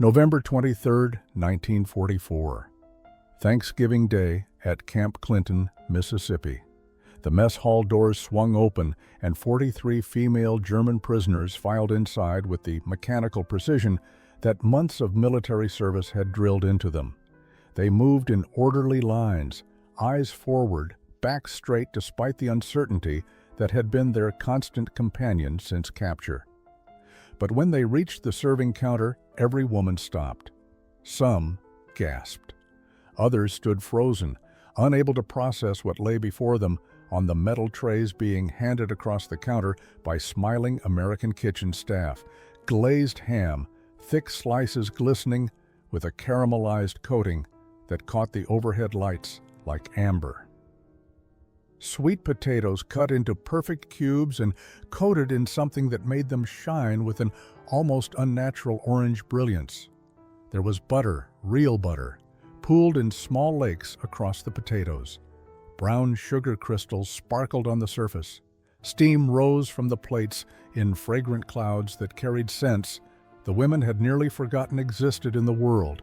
November 23, 1944. Thanksgiving Day at Camp Clinton, Mississippi. The mess hall doors swung open and 43 female German prisoners filed inside with the mechanical precision that months of military service had drilled into them. They moved in orderly lines, eyes forward, backs straight despite the uncertainty that had been their constant companion since capture. But when they reached the serving counter, every woman stopped. Some gasped. Others stood frozen, unable to process what lay before them on the metal trays being handed across the counter by smiling American kitchen staff. Glazed ham, thick slices glistening with a caramelized coating that caught the overhead lights like amber. Sweet potatoes cut into perfect cubes and coated in something that made them shine with an almost unnatural orange brilliance. There was butter, real butter, pooled in small lakes across the potatoes. Brown sugar crystals sparkled on the surface. Steam rose from the plates in fragrant clouds that carried scents the women had nearly forgotten existed in the world.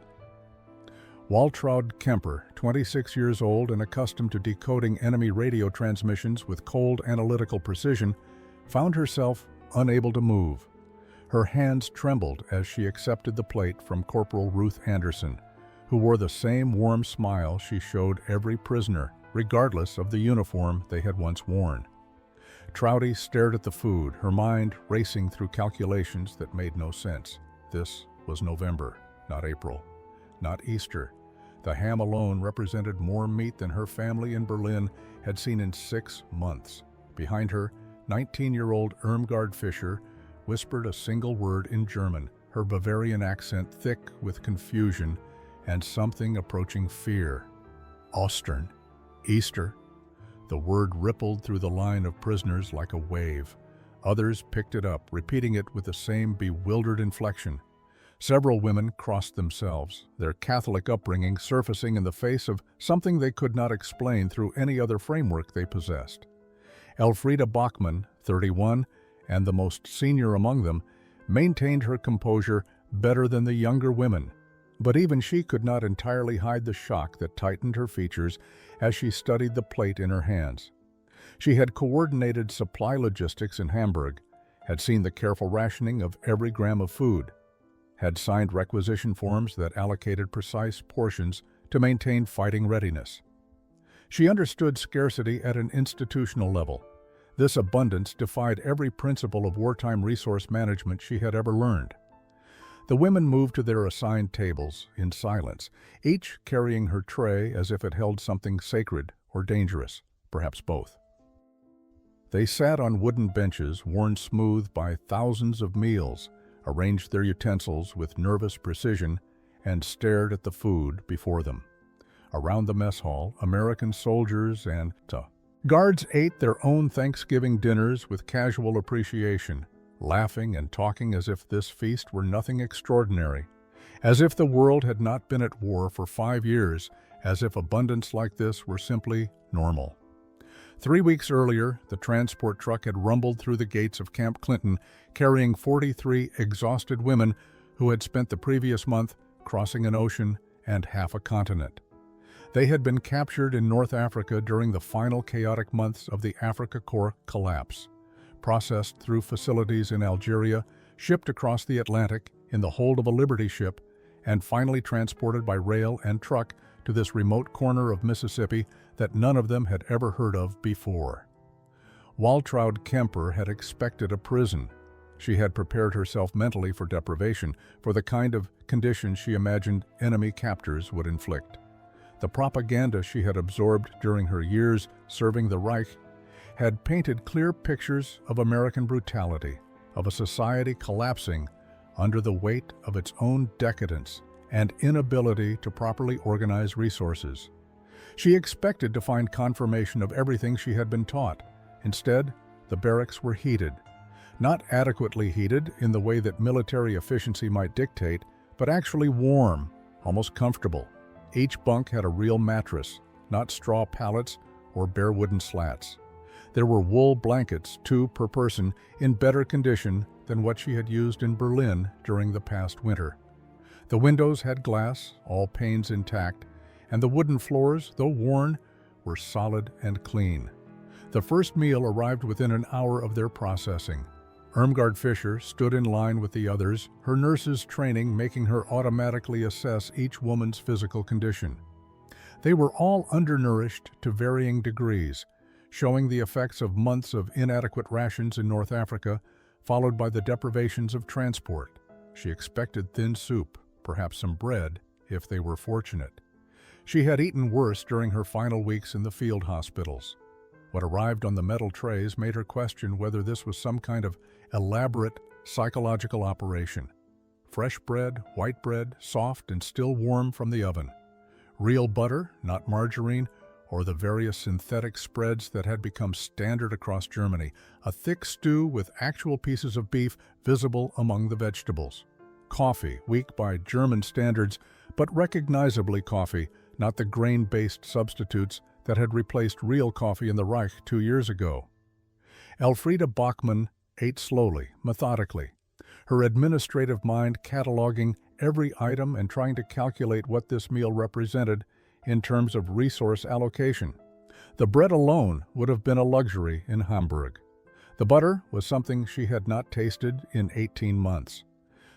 Waltraud Kemper, 26 years old and accustomed to decoding enemy radio transmissions with cold analytical precision, found herself unable to move. Her hands trembled as she accepted the plate from Corporal Ruth Anderson, who wore the same warm smile she showed every prisoner, regardless of the uniform they had once worn. Trouty stared at the food, her mind racing through calculations that made no sense. This was November, not April, not Easter. The ham alone represented more meat than her family in Berlin had seen in 6 months. Behind her, 19-year-old Irmgard Fischer whispered a single word in German, her Bavarian accent thick with confusion and something approaching fear. Ostern. Easter. The word rippled through the line of prisoners like a wave. Others picked it up, repeating it with the same bewildered inflection. Several women crossed themselves, their Catholic upbringing surfacing in the face of something they could not explain through any other framework they possessed. Elfriede Bachmann, 31, and the most senior among them, maintained her composure better than the younger women. But even she could not entirely hide the shock that tightened her features as she studied the plate in her hands. She had coordinated supply logistics in Hamburg, had seen the careful rationing of every gram of food, had signed requisition forms that allocated precise portions to maintain fighting readiness. She understood scarcity at an institutional level. This abundance defied every principle of wartime resource management she had ever learned. The women moved to their assigned tables in silence, each carrying her tray as if it held something sacred or dangerous, perhaps both. They sat on wooden benches worn smooth by thousands of meals, arranged their utensils with nervous precision, and stared at the food before them. Around the mess hall, American soldiers and guards ate their own Thanksgiving dinners with casual appreciation, laughing and talking as if this feast were nothing extraordinary, as if the world had not been at war for 5 years, as if abundance like this were simply normal. 3 weeks earlier, the transport truck had rumbled through the gates of Camp Clinton, carrying 43 exhausted women who had spent the previous month crossing an ocean and half a continent. They had been captured in North Africa during the final chaotic months of the Africa Corps collapse, processed through facilities in Algeria, shipped across the Atlantic in the hold of a Liberty ship, and finally transported by rail and truck to this remote corner of Mississippi that none of them had ever heard of before. Waltraud Kemper had expected a prison. She had prepared herself mentally for deprivation, for the kind of conditions she imagined enemy captors would inflict. The propaganda she had absorbed during her years serving the Reich had painted clear pictures of American brutality, of a society collapsing under the weight of its own decadence and inability to properly organize resources. She expected to find confirmation of everything she had been taught. Instead, the barracks were heated. Not adequately heated in the way that military efficiency might dictate, but actually warm, almost comfortable. Each bunk had a real mattress, not straw pallets or bare wooden slats. There were wool blankets, 2 per person, in better condition than what she had used in Berlin during the past winter. The windows had glass, all panes intact, and the wooden floors, though worn, were solid and clean. The first meal arrived within an hour of their processing. Irmgard Fischer stood in line with the others, her nurses' training making her automatically assess each woman's physical condition. They were all undernourished to varying degrees, showing the effects of months of inadequate rations in North Africa, followed by the deprivations of transport. She expected thin soup, perhaps some bread, if they were fortunate. She had eaten worse during her final weeks in the field hospitals. What arrived on the metal trays made her question whether this was some kind of elaborate psychological operation. Fresh bread, white bread, soft and still warm from the oven. Real butter, not margarine, or the various synthetic spreads that had become standard across Germany. A thick stew with actual pieces of beef visible among the vegetables. Coffee, weak by German standards, but recognizably coffee, not the grain-based substitutes that had replaced real coffee in the Reich 2 years ago. Elfriede Bachmann ate slowly, methodically, her administrative mind cataloging every item and trying to calculate what this meal represented in terms of resource allocation. The bread alone would have been a luxury in Hamburg. The butter was something she had not tasted in 18 months.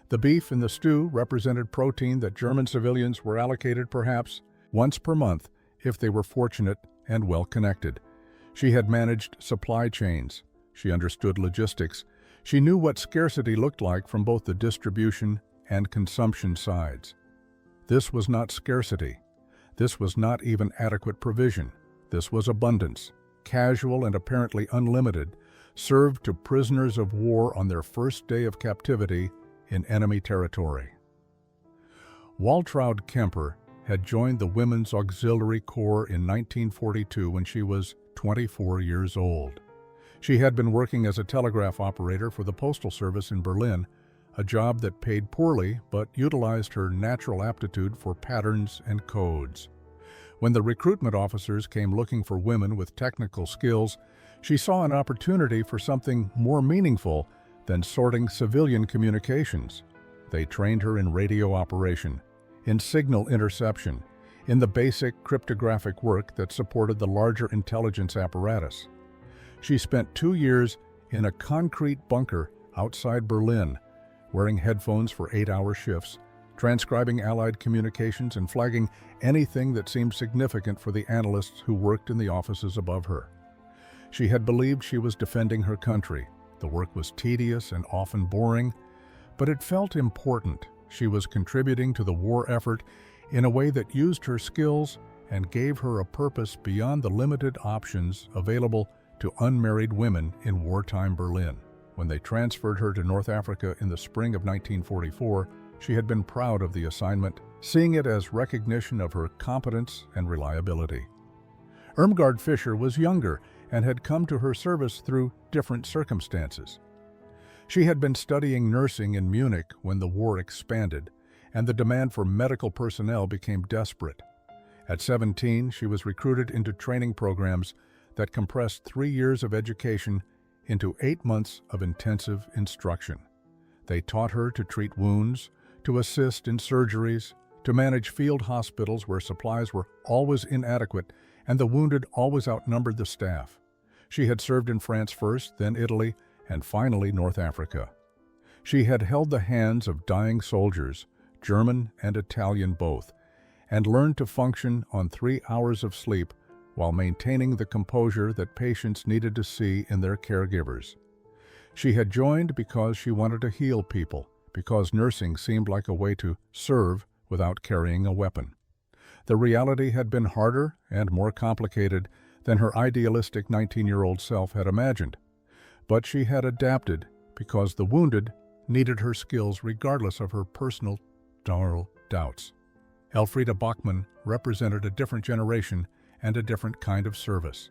The beef in the stew represented protein that German civilians were allocated perhaps once per month if they were fortunate and well-connected. She had managed supply chains. She understood logistics. She knew what scarcity looked like from both the distribution and consumption sides. This was not scarcity. This was not even adequate provision. This was abundance, casual and apparently unlimited, served to prisoners of war on their first day of captivity in enemy territory. Waltraud Kemper had joined the Women's Auxiliary Corps in 1942 when she was 24 years old. She had been working as a telegraph operator for the Postal Service in Berlin, a job that paid poorly but utilized her natural aptitude for patterns and codes. When the recruitment officers came looking for women with technical skills, she saw an opportunity for something more meaningful than sorting civilian communications. They trained her in radio operation, in signal interception, in the basic cryptographic work that supported the larger intelligence apparatus. She spent 2 years in a concrete bunker outside Berlin, wearing headphones for 8-hour shifts, transcribing Allied communications and flagging anything that seemed significant for the analysts who worked in the offices above her. She had believed she was defending her country. The work was tedious and often boring, but it felt important. She was contributing to the war effort in a way that used her skills and gave her a purpose beyond the limited options available to unmarried women in wartime Berlin. When they transferred her to North Africa in the spring of 1944, she had been proud of the assignment, seeing it as recognition of her competence and reliability. Irmgard Fischer was younger and had come to her service through different circumstances. She had been studying nursing in Munich when the war expanded, and the demand for medical personnel became desperate. At 17, she was recruited into training programs that compressed 3 years of education into 8 months of intensive instruction. They taught her to treat wounds, to assist in surgeries, to manage field hospitals where supplies were always inadequate and the wounded always outnumbered the staff. She had served in France first, then Italy, and finally North Africa. She had held the hands of dying soldiers, German and Italian both, and learned to function on 3 hours of sleep while maintaining the composure that patients needed to see in their caregivers. She had joined because she wanted to heal people, because nursing seemed like a way to serve without carrying a weapon. The reality had been harder and more complicated than her idealistic 19-year-old self had imagined. But she had adapted because the wounded needed her skills regardless of her personal doubts. Elfriede Bachmann represented a different generation and a different kind of service.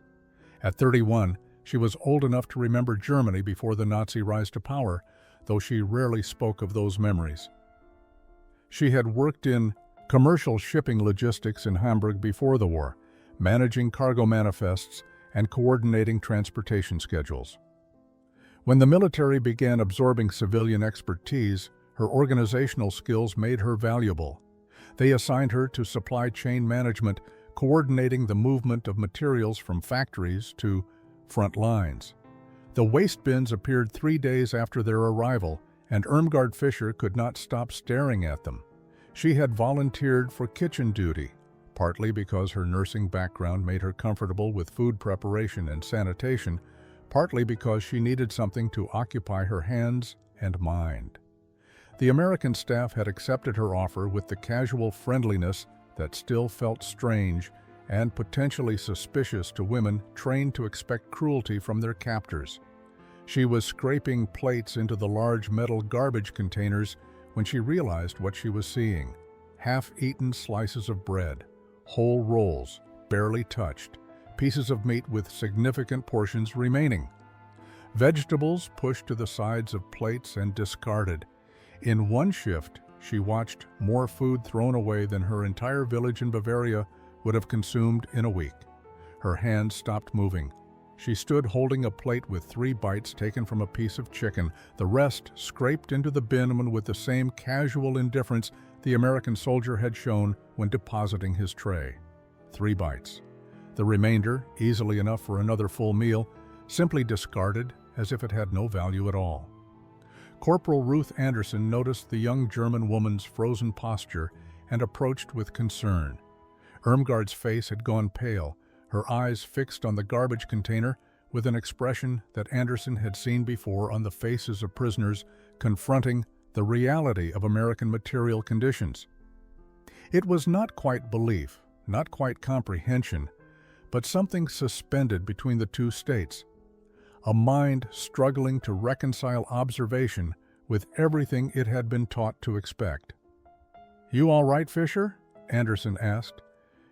At 31, she was old enough to remember Germany before the Nazi rise to power, though she rarely spoke of those memories. She had worked in commercial shipping logistics in Hamburg before the war, managing cargo manifests and coordinating transportation schedules. When the military began absorbing civilian expertise, Her organizational skills made her valuable. They assigned her to supply chain management, coordinating the movement of materials from factories to front lines. The waste bins appeared 3 days after their arrival, and Irmgard Fischer could not stop staring at them. She had volunteered for kitchen duty, partly because her nursing background made her comfortable with food preparation and sanitation, partly because she needed something to occupy her hands and mind. The American staff had accepted her offer with the casual friendliness that still felt strange and potentially suspicious to women trained to expect cruelty from their captors. She was scraping plates into the large metal garbage containers when she realized what she was seeing: half-eaten slices of bread, whole rolls, barely touched, pieces of meat with significant portions remaining. Vegetables pushed to the sides of plates and discarded. In one shift, she watched more food thrown away than her entire village in Bavaria would have consumed in a week. Her hands stopped moving. She stood holding a plate with 3 bites taken from a piece of chicken, the rest scraped into the bin with the same casual indifference the American soldier had shown when depositing his tray. 3 bites. The remainder, easily enough for another full meal, simply discarded as if it had no value at all. Corporal Ruth Anderson noticed the young German woman's frozen posture and approached with concern. Irmgard's face had gone pale, her eyes fixed on the garbage container with an expression that Anderson had seen before on the faces of prisoners confronting the reality of American material conditions. It was not quite belief, not quite comprehension, but something suspended between the two states. A mind struggling to reconcile observation with everything it had been taught to expect. "You all right, Fischer?" Anderson asked,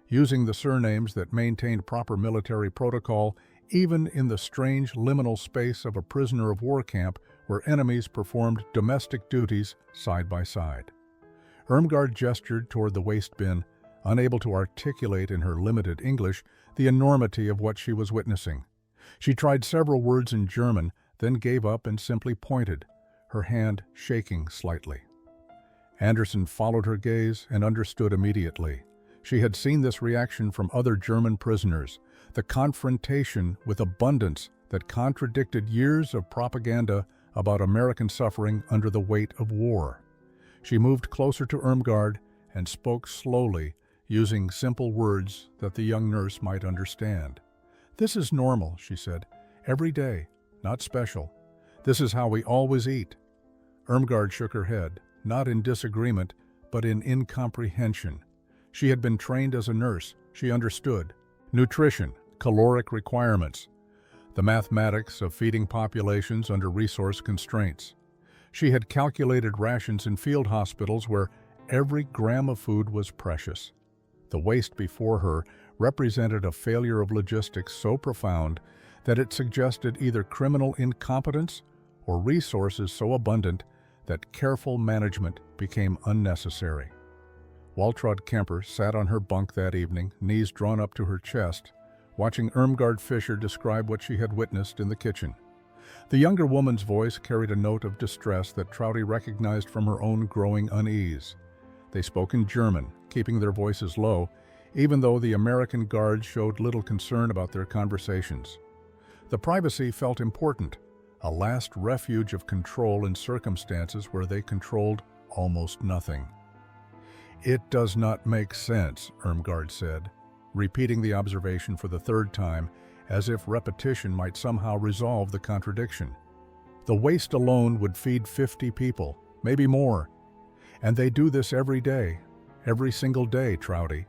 using the surnames that maintained proper military protocol even in the strange liminal space of a prisoner of war camp where enemies performed domestic duties side by side. Irmgard gestured toward the waste bin, unable to articulate in her limited English the enormity of what she was witnessing. She tried several words in German, then gave up and simply pointed, her hand shaking slightly. Anderson followed her gaze and understood immediately. She had seen this reaction from other German prisoners, the confrontation with abundance that contradicted years of propaganda about American suffering under the weight of war. She moved closer to Irmgard and spoke slowly, using simple words that the young nurse might understand. "This is normal," she said. "Every day, not special. This is how we always eat." Irmgard shook her head, not in disagreement, but in incomprehension. She had been trained as a nurse. She understood nutrition, caloric requirements, the mathematics of feeding populations under resource constraints. She had calculated rations in field hospitals where every gram of food was precious. The waste before her represented a failure of logistics so profound that it suggested either criminal incompetence or resources so abundant that careful management became unnecessary. Waltraud Kemper sat on her bunk that evening, knees drawn up to her chest, watching Irmgard Fischer describe what she had witnessed in the kitchen. The younger woman's voice carried a note of distress that Trouty recognized from her own growing unease. They spoke in German, keeping their voices low, even though the American guards showed little concern about their conversations. The privacy felt important, a last refuge of control in circumstances where they controlled almost nothing. "It does not make sense," Irmgard said, repeating the observation for the 3rd time, as if repetition might somehow resolve the contradiction. "The waste alone would feed 50 people, maybe more. And they do this every day, every single day, Trouty."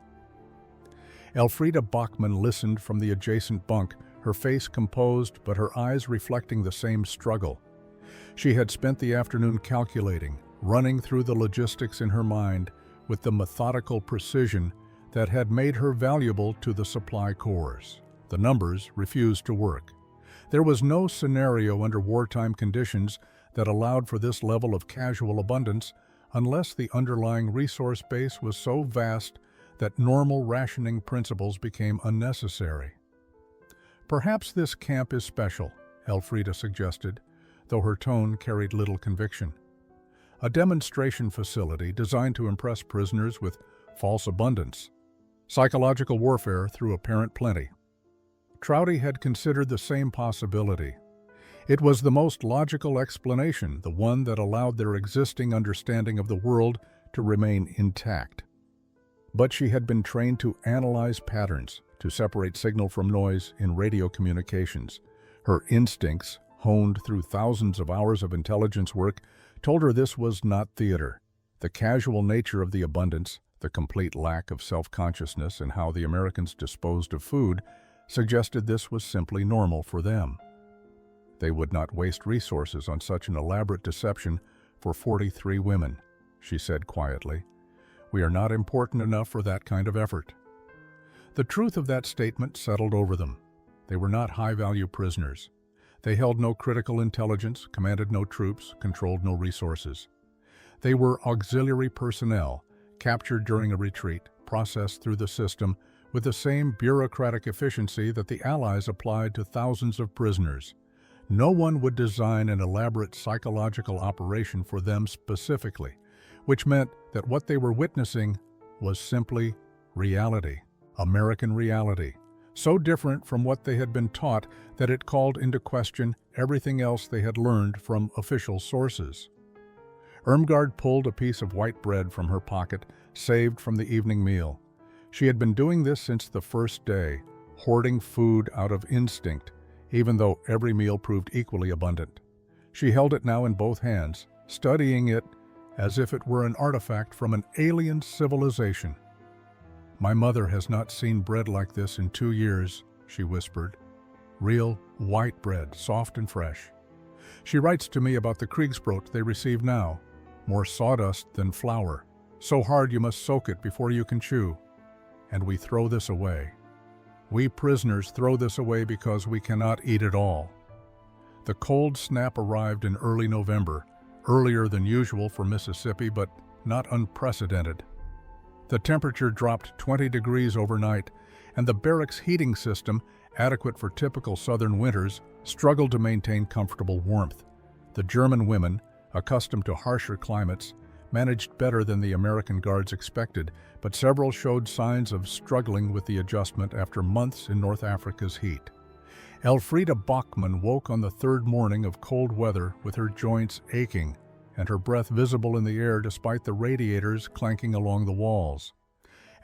Elfriede Bachmann listened from the adjacent bunk, her face composed but her eyes reflecting the same struggle. She had spent the afternoon calculating, running through the logistics in her mind with the methodical precision that had made her valuable to the supply corps. The numbers refused to work. There was no scenario under wartime conditions that allowed for this level of casual abundance unless the underlying resource base was so vast that normal rationing principles became unnecessary. "Perhaps this camp is special," Elfriede suggested, though her tone carried little conviction. a demonstration facility designed to impress prisoners with false abundance, psychological warfare through apparent plenty. Trouty had considered the same possibility. It was the most logical explanation, the one that allowed their existing understanding of the world to remain intact. But she had been trained to analyze patterns, to separate signal from noise in radio communications. Her instincts, honed through thousands of hours of intelligence work, told her this was not theater. The casual nature of the abundance, the complete lack of self-consciousness in how the Americans disposed of food, suggested this was simply normal for them. They would not waste resources on such an elaborate deception for 43 women, she said quietly. We are not important enough for that kind of effort. The truth of that statement settled over them. They were not high-value prisoners. They held no critical intelligence, commanded no troops, controlled no resources. They were auxiliary personnel, captured during a retreat, processed through the system with the same bureaucratic efficiency that the Allies applied to thousands of prisoners. No one would design an elaborate psychological operation for them specifically, which meant that what they were witnessing was simply reality, American reality, so different from what they had been taught that it called into question everything else they had learned from official sources. Irmgard pulled a piece of white bread from her pocket, saved from the evening meal. She had been doing this since the first day, hoarding food out of instinct, even though every meal proved equally abundant. She held it now in both hands, studying it as if it were an artifact from an alien civilization. My mother has not seen bread like this in 2 years, she whispered. Real, white bread, soft and fresh. She writes to me about the Kriegsbrot they receive now. More sawdust than flour. So hard you must soak it before you can chew. And we throw this away. We prisoners throw this away because we cannot eat it all. The cold snap arrived in early November, earlier than usual for Mississippi, but not unprecedented. The temperature dropped 20 degrees overnight, and the barracks heating system, adequate for typical southern winters, struggled to maintain comfortable warmth. The German women, accustomed to harsher climates, managed better than the American guards expected, but several showed signs of struggling with the adjustment after months in North Africa's heat. Elfriede Bachmann woke on the third morning of cold weather with her joints aching and her breath visible in the air despite the radiators clanking along the walls.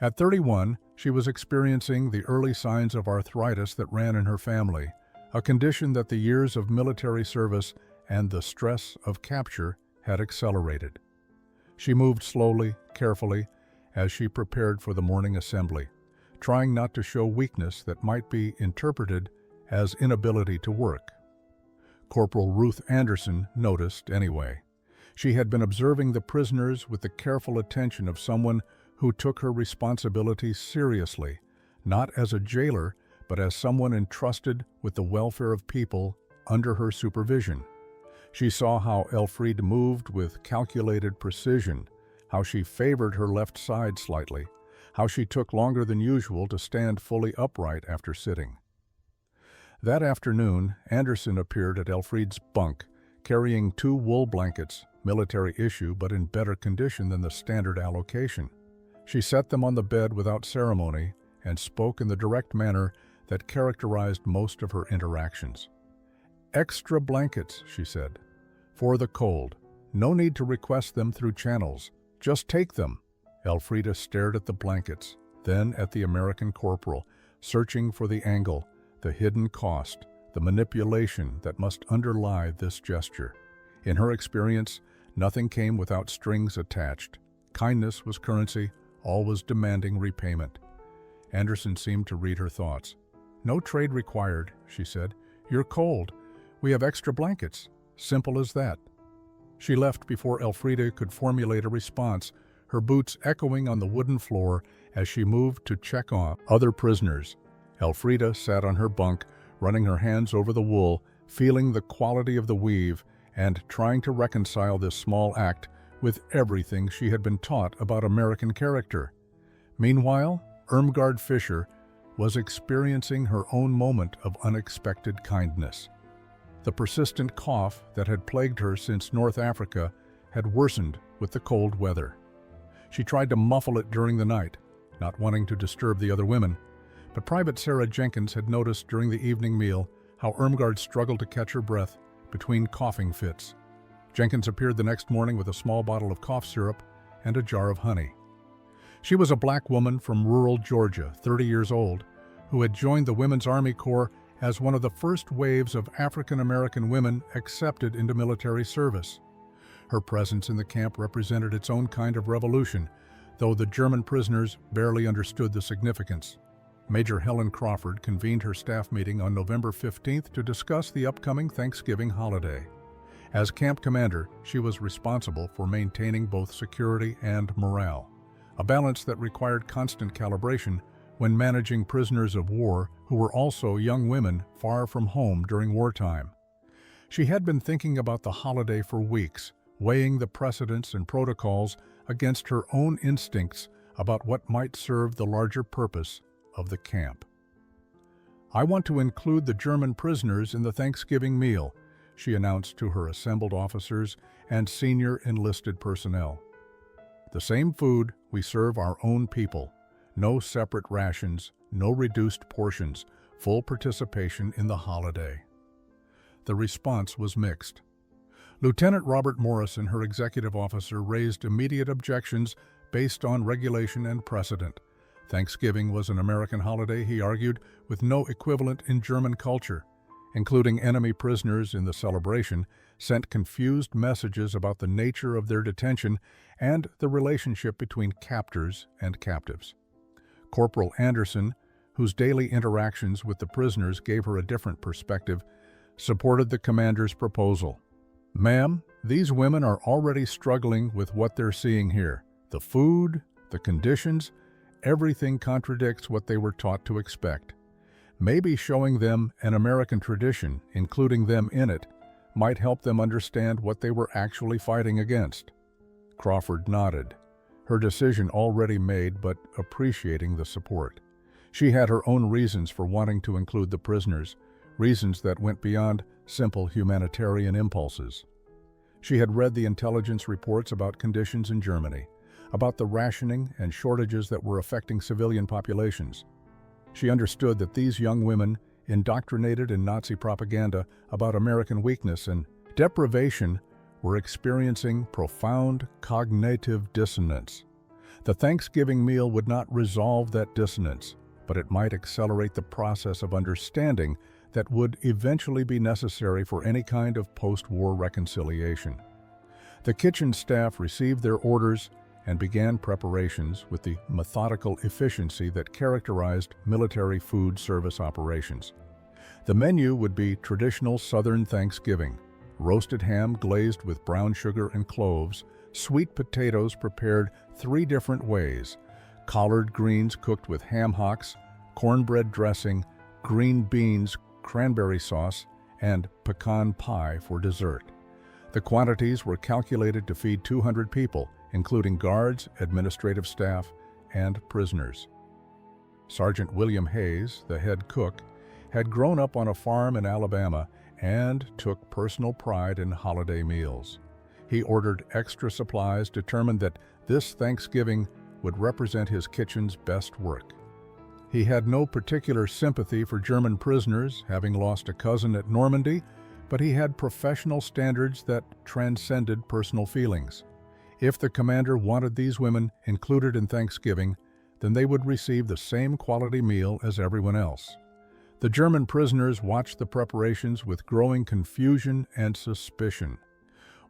At 31, she was experiencing the early signs of arthritis that ran in her family, a condition that the years of military service and the stress of capture had accelerated. She moved slowly, carefully, as she prepared for the morning assembly, trying not to show weakness that might be interpreted as inability to work. Corporal Ruth Anderson noticed anyway. She had been observing the prisoners with the careful attention of someone who took her responsibility seriously, not as a jailer, but as someone entrusted with the welfare of people under her supervision. She saw how Elfriede moved with calculated precision, how she favored her left side slightly, how she took longer than usual to stand fully upright after sitting. That afternoon, Anderson appeared at Elfriede's bunk, carrying 2 wool blankets, military issue but in better condition than the standard allocation. She set them on the bed without ceremony and spoke in the direct manner that characterized most of her interactions. Extra blankets, she said, for the cold. No need to request them through channels. Just take them. Elfriede stared at the blankets, then at the American corporal, searching for the angle, the hidden cost, the manipulation that must underlie this gesture. In her experience, nothing came without strings attached. Kindness was currency, always demanding repayment. Anderson seemed to read her thoughts. No trade required, she said. You're cold. We have extra blankets. Simple as that. She left before Elfriede could formulate a response, her boots echoing on the wooden floor as she moved to check on other prisoners. Elfriede sat on her bunk, running her hands over the wool, feeling the quality of the weave, and trying to reconcile this small act with everything she had been taught about American character. Meanwhile, Irmgard Fischer was experiencing her own moment of unexpected kindness. The persistent cough that had plagued her since North Africa had worsened with the cold weather. She tried to muffle it during the night, not wanting to disturb the other women, but Private Sarah Jenkins had noticed during the evening meal how Irmgard struggled to catch her breath between coughing fits. Jenkins appeared the next morning with a small bottle of cough syrup and a jar of honey. She was a black woman from rural Georgia, 30 years old, who had joined the Women's Army Corps as one of the first waves of African-American women accepted into military service. Her presence in the camp represented its own kind of revolution, though the German prisoners barely understood the significance. Major Helen Crawford convened her staff meeting on November 15th to discuss the upcoming Thanksgiving holiday. As camp commander, she was responsible for maintaining both security and morale, a balance that required constant calibration when managing prisoners of war who were also young women far from home during wartime. She had been thinking about the holiday for weeks, weighing the precedents and protocols against her own instincts about what might serve the larger purpose of the camp. "I want to include the German prisoners in the Thanksgiving meal," she announced to her assembled officers and senior enlisted personnel. "The same food we serve our own people. No separate rations, no reduced portions, full participation in the holiday." The response was mixed. Lieutenant Robert Morrison, her executive officer, raised immediate objections based on regulation and precedent. Thanksgiving was an American holiday, he argued, with no equivalent in German culture. Including enemy prisoners in the celebration, sent confused messages about the nature of their detention and the relationship between captors and captives. Corporal Anderson, whose daily interactions with the prisoners gave her a different perspective, supported the commander's proposal. "Ma'am, these women are already struggling with what they're seeing here. The food, the conditions, everything contradicts what they were taught to expect. Maybe showing them an American tradition, including them in it, might help them understand what they were actually fighting against." Crawford nodded, her decision already made but appreciating the support. She had her own reasons for wanting to include the prisoners, reasons that went beyond simple humanitarian impulses. She had read the intelligence reports about conditions in Germany, about the rationing and shortages that were affecting civilian populations. She understood that these young women, indoctrinated in Nazi propaganda about American weakness and deprivation, were experiencing profound cognitive dissonance. The Thanksgiving meal would not resolve that dissonance, but it might accelerate the process of understanding that would eventually be necessary for any kind of post-war reconciliation. The kitchen staff received their orders and began preparations with the methodical efficiency that characterized military food service operations. The menu would be traditional Southern Thanksgiving: roasted ham glazed with brown sugar and cloves, sweet potatoes prepared 3 different ways, collard greens cooked with ham hocks, cornbread dressing, green beans, cranberry sauce, and pecan pie for dessert. The quantities were calculated to feed 200 people, including guards, administrative staff, and prisoners. Sergeant William Hayes, the head cook, had grown up on a farm in Alabama and took personal pride in holiday meals. He ordered extra supplies, determined that this Thanksgiving would represent his kitchen's best work. He had no particular sympathy for German prisoners, having lost a cousin at Normandy, but he had professional standards that transcended personal feelings. If the commander wanted these women included in Thanksgiving, then they would receive the same quality meal as everyone else. The German prisoners watched the preparations with growing confusion and suspicion.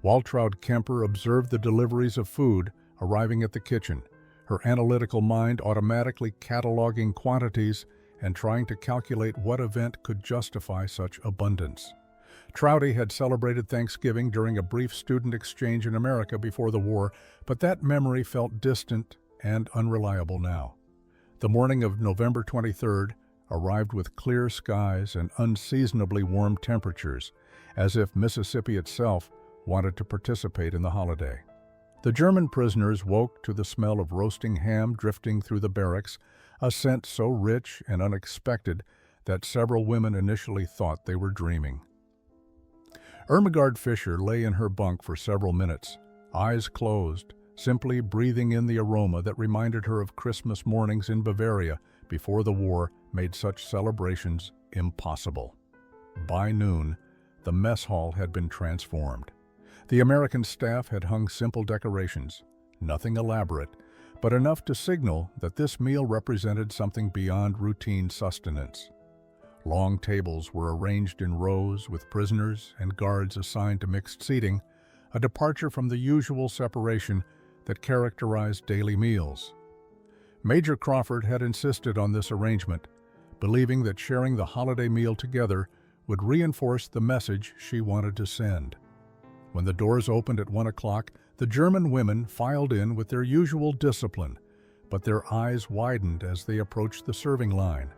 Waltraud Kemper observed the deliveries of food arriving at the kitchen, her analytical mind automatically cataloging quantities and trying to calculate what event could justify such abundance. Trouty had celebrated Thanksgiving during a brief student exchange in America before the war, but that memory felt distant and unreliable now. The morning of November 23rd arrived with clear skies and unseasonably warm temperatures, as if Mississippi itself wanted to participate in the holiday. The German prisoners woke to the smell of roasting ham drifting through the barracks, a scent so rich and unexpected that several women initially thought they were dreaming. Irmgard Fischer lay in her bunk for several minutes, eyes closed, simply breathing in the aroma that reminded her of Christmas mornings in Bavaria before the war made such celebrations impossible. By noon, the mess hall had been transformed. The American staff had hung simple decorations, nothing elaborate, but enough to signal that this meal represented something beyond routine sustenance. Long tables were arranged in rows with prisoners and guards assigned to mixed seating, a departure from the usual separation that characterized daily meals. Major Crawford had insisted on this arrangement, believing that sharing the holiday meal together would reinforce the message she wanted to send. When the doors opened at 1 o'clock, the German women filed in with their usual discipline, but their eyes widened as they approached the serving line.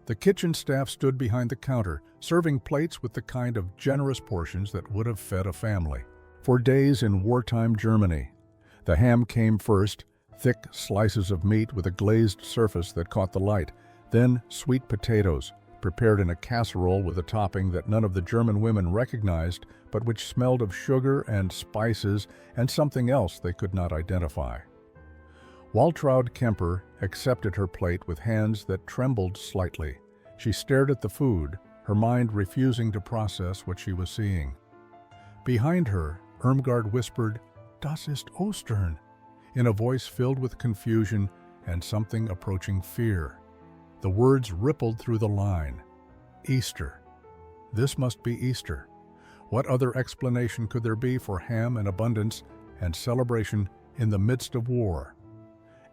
The kitchen staff stood behind the counter, serving plates with the kind of generous portions that would have fed a family. For days in wartime Germany, the ham came first, thick slices of meat with a glazed surface that caught the light, then sweet potatoes, prepared in a casserole with a topping that none of the German women recognized, but which smelled of sugar and spices and something else they could not identify. Waltraud Kemper accepted her plate with hands that trembled slightly. She stared at the food, her mind refusing to process what she was seeing. Behind her, Irmgard whispered, "Das ist Ostern," in a voice filled with confusion and something approaching fear. The words rippled through the line. Easter. This must be Easter. What other explanation could there be for ham and abundance and celebration in the midst of war?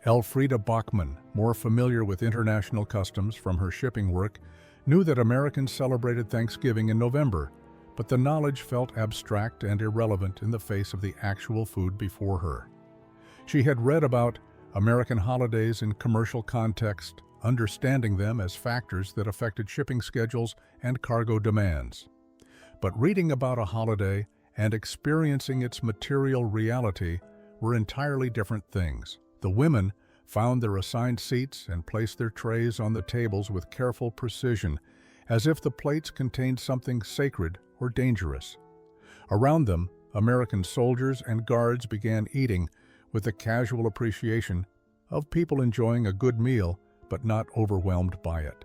Elfriede Bachmann, more familiar with international customs from her shipping work, knew that Americans celebrated Thanksgiving in November, but the knowledge felt abstract and irrelevant in the face of the actual food before her. She had read about American holidays in commercial context, understanding them as factors that affected shipping schedules and cargo demands. But reading about a holiday and experiencing its material reality were entirely different things. The women found their assigned seats and placed their trays on the tables with careful precision, as if the plates contained something sacred or dangerous. Around them, American soldiers and guards began eating with the casual appreciation of people enjoying a good meal but not overwhelmed by it.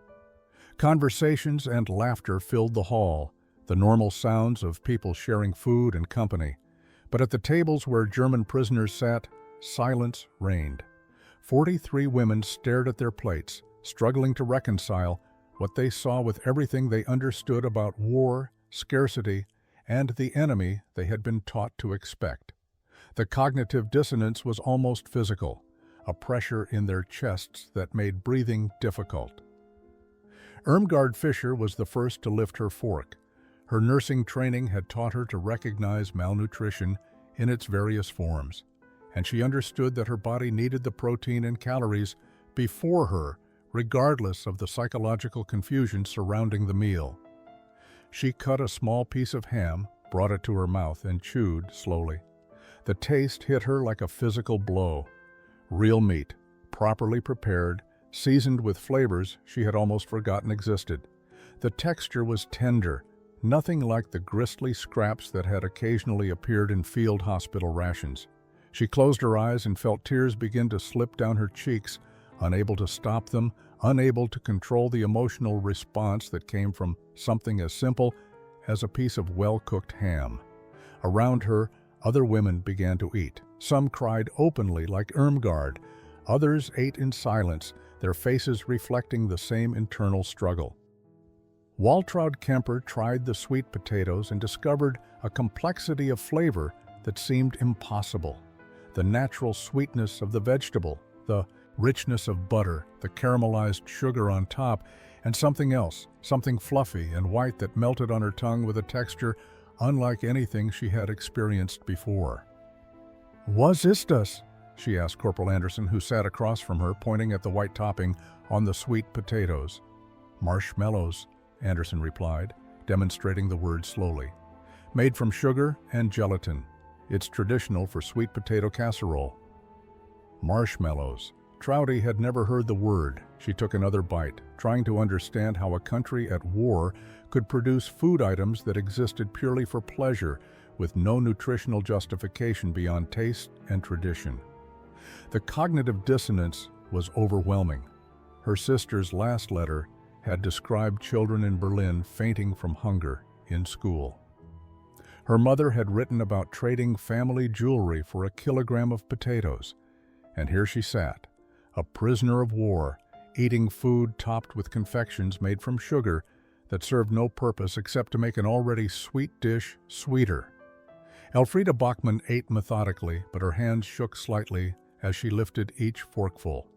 Conversations and laughter filled the hall, the normal sounds of people sharing food and company. But at the tables where German prisoners sat, silence reigned. 43 women stared at their plates, struggling to reconcile what they saw with everything they understood about war, scarcity, and the enemy they had been taught to expect. The cognitive dissonance was almost physical, a pressure in their chests that made breathing difficult. Irmgard Fischer was the first to lift her fork. Her nursing training had taught her to recognize malnutrition in its various forms, and she understood that her body needed the protein and calories before her, regardless of the psychological confusion surrounding the meal. She cut a small piece of ham, brought it to her mouth, and chewed slowly. The taste hit her like a physical blow. Real meat, properly prepared, seasoned with flavors she had almost forgotten existed. The texture was tender, nothing like the gristly scraps that had occasionally appeared in field hospital rations. She closed her eyes and felt tears begin to slip down her cheeks, unable to stop them, unable to control the emotional response that came from something as simple as a piece of well-cooked ham. Around her, other women began to eat. Some cried openly like Irmgard. Others ate in silence, their faces reflecting the same internal struggle. Waltraud Kemper tried the sweet potatoes and discovered a complexity of flavor that seemed impossible. The natural sweetness of the vegetable, the richness of butter, the caramelized sugar on top, and something else, something fluffy and white that melted on her tongue with a texture unlike anything she had experienced before. "Was ist das?" she asked Corporal Anderson, who sat across from her, pointing at the white topping on the sweet potatoes. "Marshmallows," Anderson replied, demonstrating the word slowly. "Made from sugar and gelatin. It's traditional for sweet potato casserole." Marshmallows. Trouty had never heard the word. She took another bite, trying to understand how a country at war could produce food items that existed purely for pleasure, with no nutritional justification beyond taste and tradition. The cognitive dissonance was overwhelming. Her sister's last letter had described children in Berlin fainting from hunger in school. Her mother had written about trading family jewelry for a kilogram of potatoes, and here she sat, a prisoner of war, eating food topped with confections made from sugar that served no purpose except to make an already sweet dish sweeter. Elfriede Bachmann ate methodically, but her hands shook slightly as she lifted each forkful.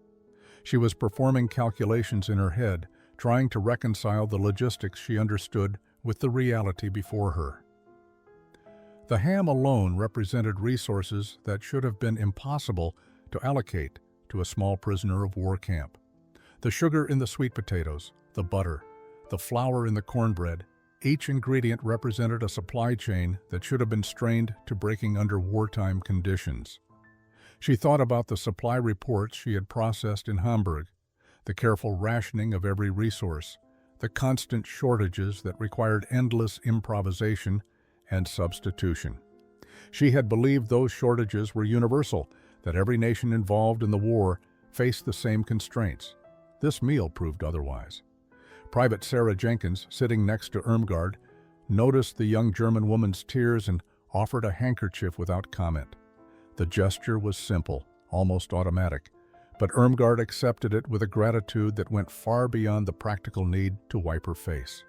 She was performing calculations in her head, trying to reconcile the logistics she understood with the reality before her. The ham alone represented resources that should have been impossible to allocate to a small prisoner of war camp. The sugar in the sweet potatoes, the butter, the flour in the cornbread, each ingredient represented a supply chain that should have been strained to breaking under wartime conditions. She thought about the supply reports she had processed in Hamburg, the careful rationing of every resource, the constant shortages that required endless improvisation and substitution. She had believed those shortages were universal, that every nation involved in the war faced the same constraints. This meal proved otherwise. Private Sarah Jenkins, sitting next to Irmgard, noticed the young German woman's tears and offered a handkerchief without comment. The gesture was simple, almost automatic, but Irmgard accepted it with a gratitude that went far beyond the practical need to wipe her face.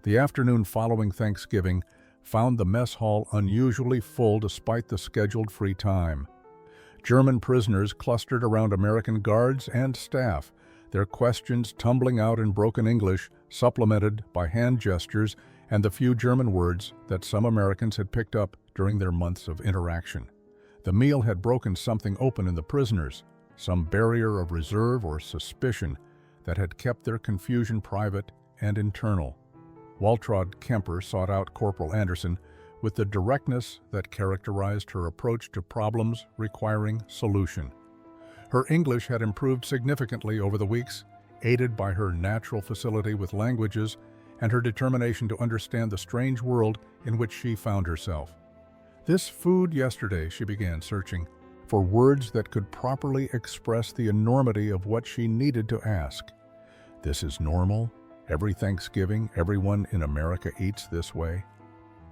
The afternoon following Thanksgiving found the mess hall unusually full despite the scheduled free time. German prisoners clustered around American guards and staff, their questions tumbling out in broken English, supplemented by hand gestures and the few German words that some Americans had picked up during their months of interaction. The meal had broken something open in the prisoners, some barrier of reserve or suspicion that had kept their confusion private and internal. Waltraud Kemper sought out Corporal Anderson with the directness that characterized her approach to problems requiring solution. Her English had improved significantly over the weeks, aided by her natural facility with languages and her determination to understand the strange world in which she found herself. This food yesterday, she began searching for words that could properly express the enormity of what she needed to ask. This is normal? Every Thanksgiving, everyone in America eats this way?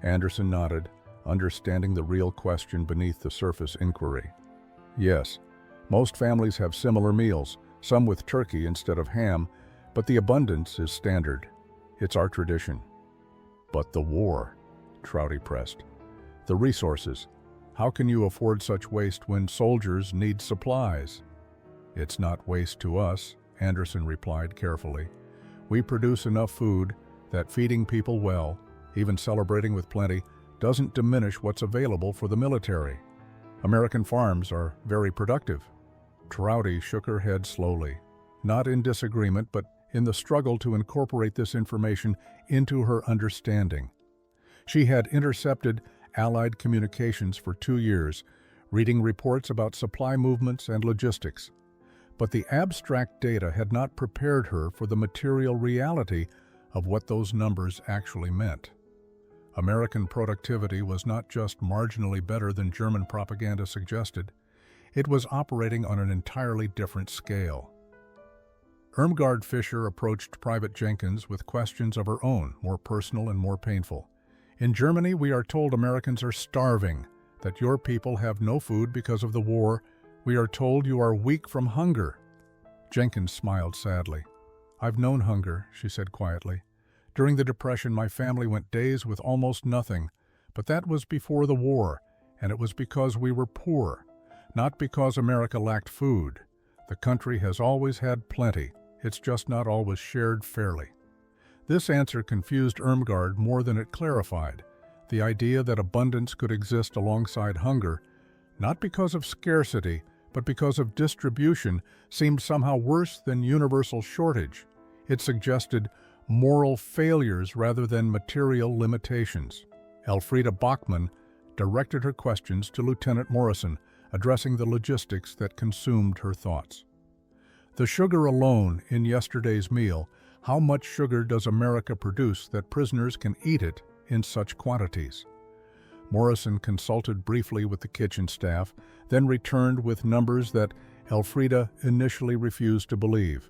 Anderson nodded, understanding the real question beneath the surface inquiry. Yes, most families have similar meals, some with turkey instead of ham, but the abundance is standard. It's our tradition. But the war, Trouty pressed. The resources. How can you afford such waste when soldiers need supplies? It's not waste to us, Anderson replied carefully. We produce enough food that feeding people well, even celebrating with plenty, doesn't diminish what's available for the military. American farms are very productive. Trouty shook her head slowly, not in disagreement, but in the struggle to incorporate this information into her understanding. She had intercepted Allied communications for 2 years, reading reports about supply movements and logistics. But the abstract data had not prepared her for the material reality of what those numbers actually meant. American productivity was not just marginally better than German propaganda suggested, it was operating on an entirely different scale. Irmgard Fischer approached Private Jenkins with questions of her own, more personal and more painful. In Germany, we are told Americans are starving, that your people have no food because of the war. We are told you are weak from hunger. Jenkins smiled sadly. I've known hunger, she said quietly. During the Depression, my family went days with almost nothing, but that was before the war, and it was because we were poor, not because America lacked food. The country has always had plenty. It's just not always shared fairly. This answer confused Irmgard more than it clarified. The idea that abundance could exist alongside hunger, not because of scarcity, but because of distribution, seemed somehow worse than universal shortage. It suggested moral failures rather than material limitations. Elfriede Bachmann directed her questions to Lieutenant Morrison, addressing the logistics that consumed her thoughts. The sugar alone in yesterday's meal, how much sugar does America produce that prisoners can eat it in such quantities? Morrison consulted briefly with the kitchen staff, then returned with numbers that Elfrida initially refused to believe.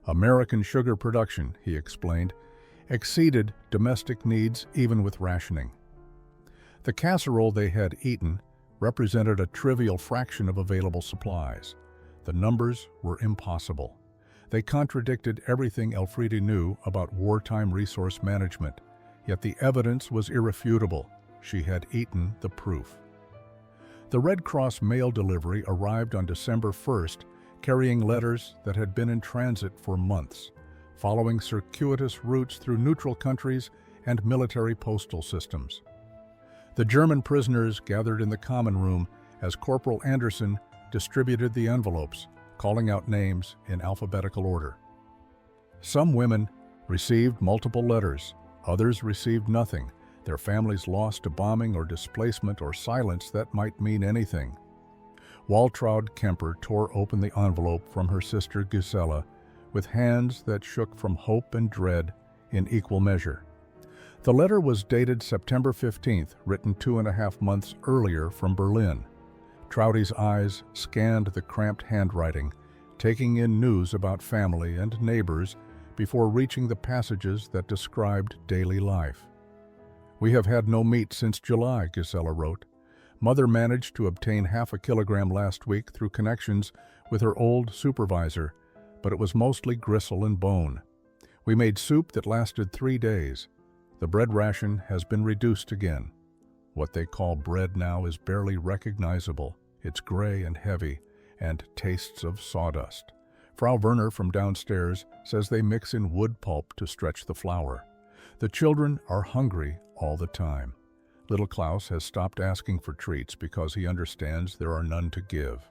American sugar production, he explained, exceeded domestic needs even with rationing. The casserole they had eaten represented a trivial fraction of available supplies. The numbers were impossible. They contradicted everything Elfrida knew about wartime resource management, yet the evidence was irrefutable. She had eaten the proof. The Red Cross mail delivery arrived on December 1st, carrying letters that had been in transit for months, following circuitous routes through neutral countries and military postal systems. The German prisoners gathered in the common room as Corporal Anderson distributed the envelopes, calling out names in alphabetical order. Some women received multiple letters, others received nothing, their families lost to bombing or displacement or silence that might mean anything. Waltraud Kemper tore open the envelope from her sister Gisela with hands that shook from hope and dread in equal measure. The letter was dated September 15th, written 2.5 months earlier from Berlin. Trouty's eyes scanned the cramped handwriting, taking in news about family and neighbors before reaching the passages that described daily life. "We have had no meat since July," Gisela wrote. "Mother managed to obtain 0.5 kilogram last week through connections with her old supervisor, but it was mostly gristle and bone. We made soup that lasted 3 days. The bread ration has been reduced again. What they call bread now is barely recognizable. It's gray and heavy, and tastes of sawdust. Frau Werner from downstairs says they mix in wood pulp to stretch the flour. The children are hungry all the time. Little Klaus has stopped asking for treats because he understands there are none to give."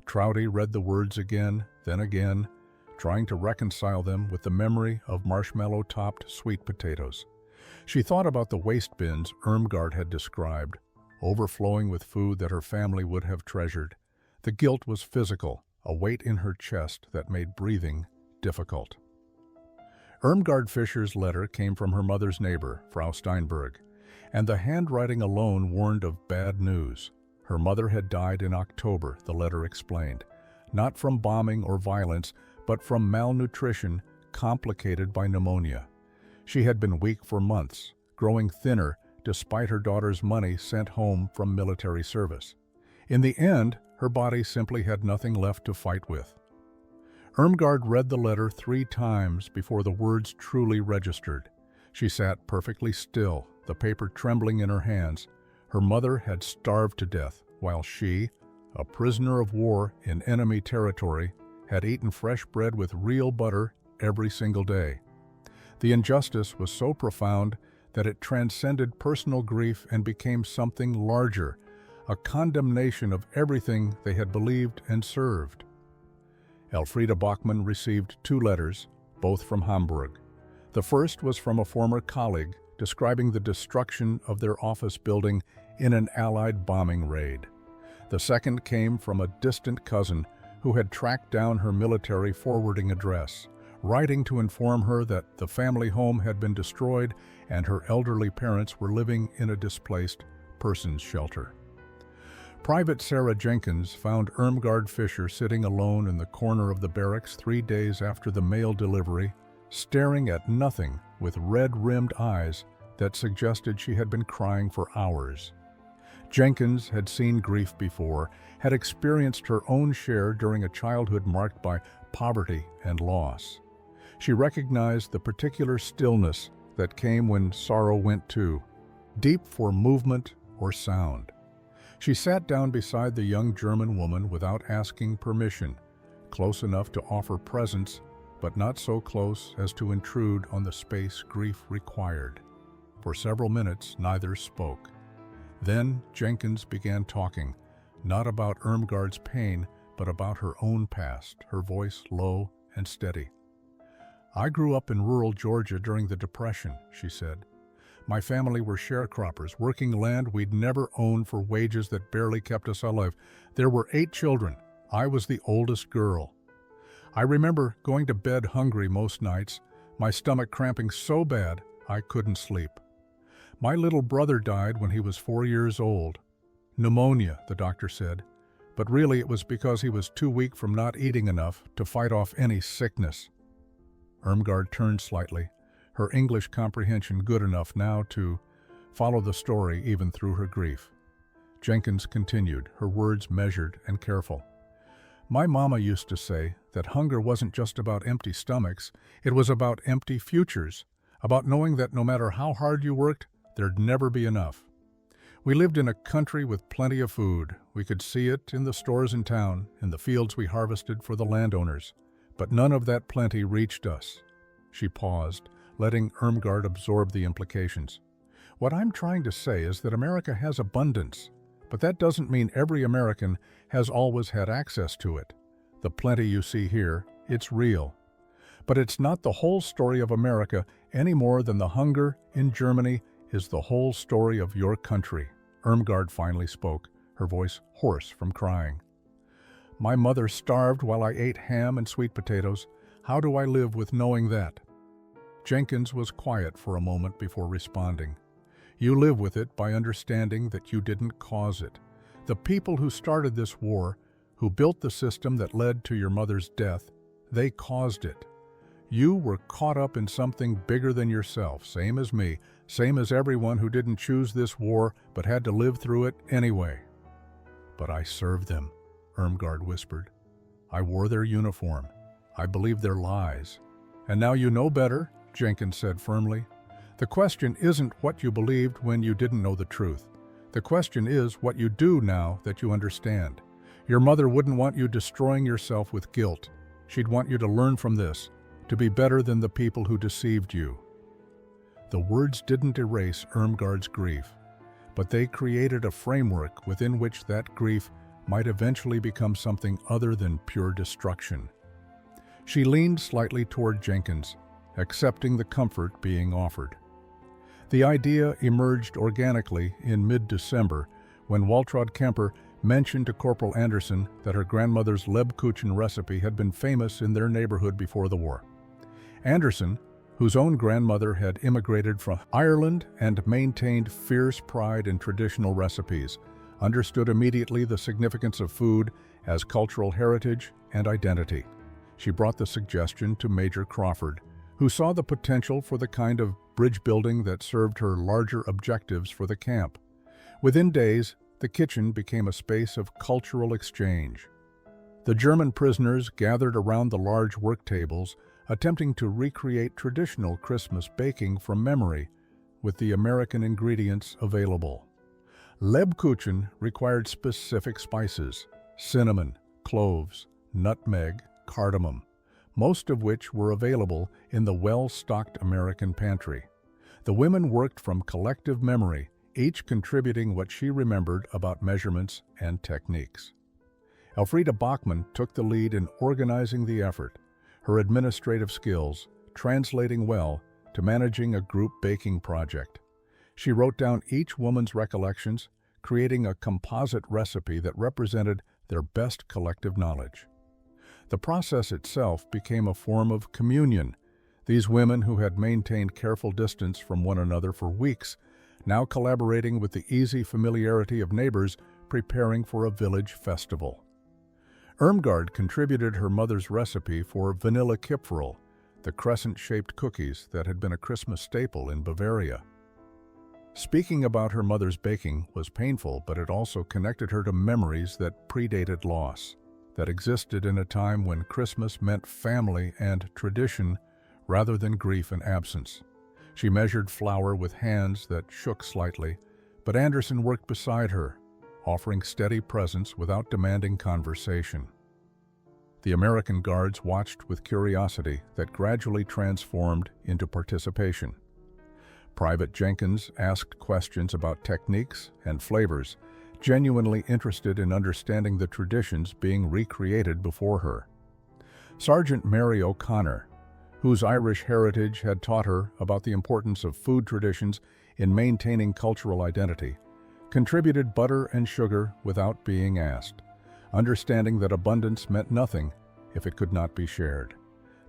Trouty read the words again, then again, trying to reconcile them with the memory of marshmallow-topped sweet potatoes. She thought about the waste bins Irmgard had described, overflowing with food that her family would have treasured. The guilt was physical, a weight in her chest that made breathing difficult. Irmgard Fischer's letter came from her mother's neighbor, Frau Steinberg, and the handwriting alone warned of bad news. Her mother had died in October, the letter explained, not from bombing or violence, but from malnutrition complicated by pneumonia. She had been weak for months, growing thinner despite her daughter's money sent home from military service. In the end, her body simply had nothing left to fight with. Irmgard read the letter 3 times before the words truly registered. She sat perfectly still, the paper trembling in her hands. Her mother had starved to death, while she, a prisoner of war in enemy territory, had eaten fresh bread with real butter every single day. The injustice was so profound that it transcended personal grief and became something larger, a condemnation of everything they had believed and served. Elfrida Bachmann received 2 letters, both from Hamburg. The first was from a former colleague describing the destruction of their office building in an Allied bombing raid. The second came from a distant cousin who had tracked down her military forwarding address, writing to inform her that the family home had been destroyed and her elderly parents were living in a displaced persons shelter. Private Sarah Jenkins found Irmgard Fischer sitting alone in the corner of the barracks 3 days after the mail delivery, staring at nothing with red-rimmed eyes that suggested she had been crying for hours. Jenkins had seen grief before, had experienced her own share during a childhood marked by poverty and loss. She recognized the particular stillness that came when sorrow went too, deep for movement or sound. She sat down beside the young German woman without asking permission, close enough to offer presence, but not so close as to intrude on the space grief required. For several minutes, neither spoke. Then Jenkins began talking, not about Irmgard's pain, but about her own past, her voice low and steady. "I grew up in rural Georgia during the Depression," she said. "My family were sharecroppers, working land we'd never owned for wages that barely kept us alive. There were 8 children. I was the oldest girl. I remember going to bed hungry most nights, my stomach cramping so bad I couldn't sleep. My little brother died when he was 4 years old. Pneumonia, the doctor said, but really it was because he was too weak from not eating enough to fight off any sickness. Irmgard turned slightly, her English comprehension good enough now to follow the story even through her grief. Jenkins continued, her words measured and careful. My mama used to say that hunger wasn't just about empty stomachs, it was about empty futures, about knowing that no matter how hard you worked, there'd never be enough. We lived in a country with plenty of food. We could see it in the stores in town, in the fields we harvested for the landowners. But none of that plenty reached us. She paused, letting Irmgard absorb the implications. What I'm trying to say is that America has abundance, but that doesn't mean every American has always had access to it. The plenty you see here, it's real. But it's not the whole story of America any more than the hunger in Germany is the whole story of your country. Irmgard finally spoke, her voice hoarse from crying. My mother starved while I ate ham and sweet potatoes. How do I live with knowing that? Jenkins was quiet for a moment before responding. You live with it by understanding that you didn't cause it. The people who started this war, who built the system that led to your mother's death, they caused it. You were caught up in something bigger than yourself, same as me, same as everyone who didn't choose this war but had to live through it anyway. But I served them, Irmgard whispered. I wore their uniform. I believed their lies. And now you know better, Jenkins said firmly. The question isn't what you believed when you didn't know the truth. The question is what you do now that you understand. Your mother wouldn't want you destroying yourself with guilt. She'd want you to learn from this, to be better than the people who deceived you. The words didn't erase Irmgard's grief, but they created a framework within which that grief might eventually become something other than pure destruction. She leaned slightly toward Jenkins, accepting the comfort being offered. The idea emerged organically in mid-December when Waltraud Kemper mentioned to Corporal Anderson that her grandmother's Lebkuchen recipe had been famous in their neighborhood before the war. Anderson, whose own grandmother had immigrated from Ireland and maintained fierce pride in traditional recipes, understood immediately the significance of food as cultural heritage and identity. She brought the suggestion to Major Crawford, who saw the potential for the kind of bridge building that served her larger objectives for the camp. Within days, the kitchen became a space of cultural exchange. The German prisoners gathered around the large work tables, attempting to recreate traditional Christmas baking from memory with the American ingredients available. Lebkuchen required specific spices: cinnamon, cloves, nutmeg, cardamom, most of which were available in the well-stocked American pantry. The women worked from collective memory, each contributing what she remembered about measurements and techniques. Elfriede Bachmann took the lead in organizing the effort, her administrative skills translating well to managing a group baking project. She wrote down each woman's recollections, creating a composite recipe that represented their best collective knowledge. The process itself became a form of communion. These women, who had maintained careful distance from one another for weeks, now collaborating with the easy familiarity of neighbors preparing for a village festival. Irmgard contributed her mother's recipe for vanilla kipferl, the crescent-shaped cookies that had been a Christmas staple in Bavaria. Speaking about her mother's baking was painful, but it also connected her to memories that predated loss, that existed in a time when Christmas meant family and tradition rather than grief and absence. She measured flour with hands that shook slightly, but Anderson worked beside her, offering steady presence without demanding conversation. The American guards watched with curiosity that gradually transformed into participation. Private Jenkins asked questions about techniques and flavors, genuinely interested in understanding the traditions being recreated before her. Sergeant Mary O'Connor, whose Irish heritage had taught her about the importance of food traditions in maintaining cultural identity, contributed butter and sugar without being asked, understanding that abundance meant nothing if it could not be shared.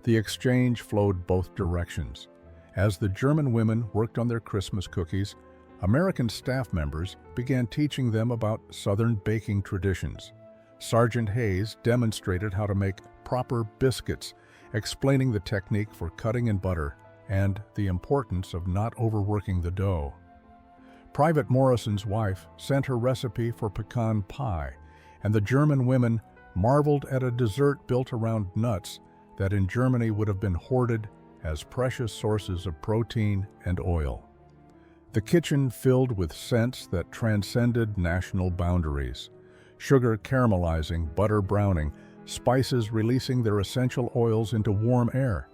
The exchange flowed both directions. As the German women worked on their Christmas cookies, American staff members began teaching them about Southern baking traditions. Sergeant Hayes demonstrated how to make proper biscuits, explaining the technique for cutting in butter and the importance of not overworking the dough. Private Morrison's wife sent her recipe for pecan pie, and the German women marveled at a dessert built around nuts that in Germany would have been hoarded as precious sources of protein and oil. The kitchen filled with scents that transcended national boundaries. Sugar caramelizing, butter browning, spices releasing their essential oils into warm air.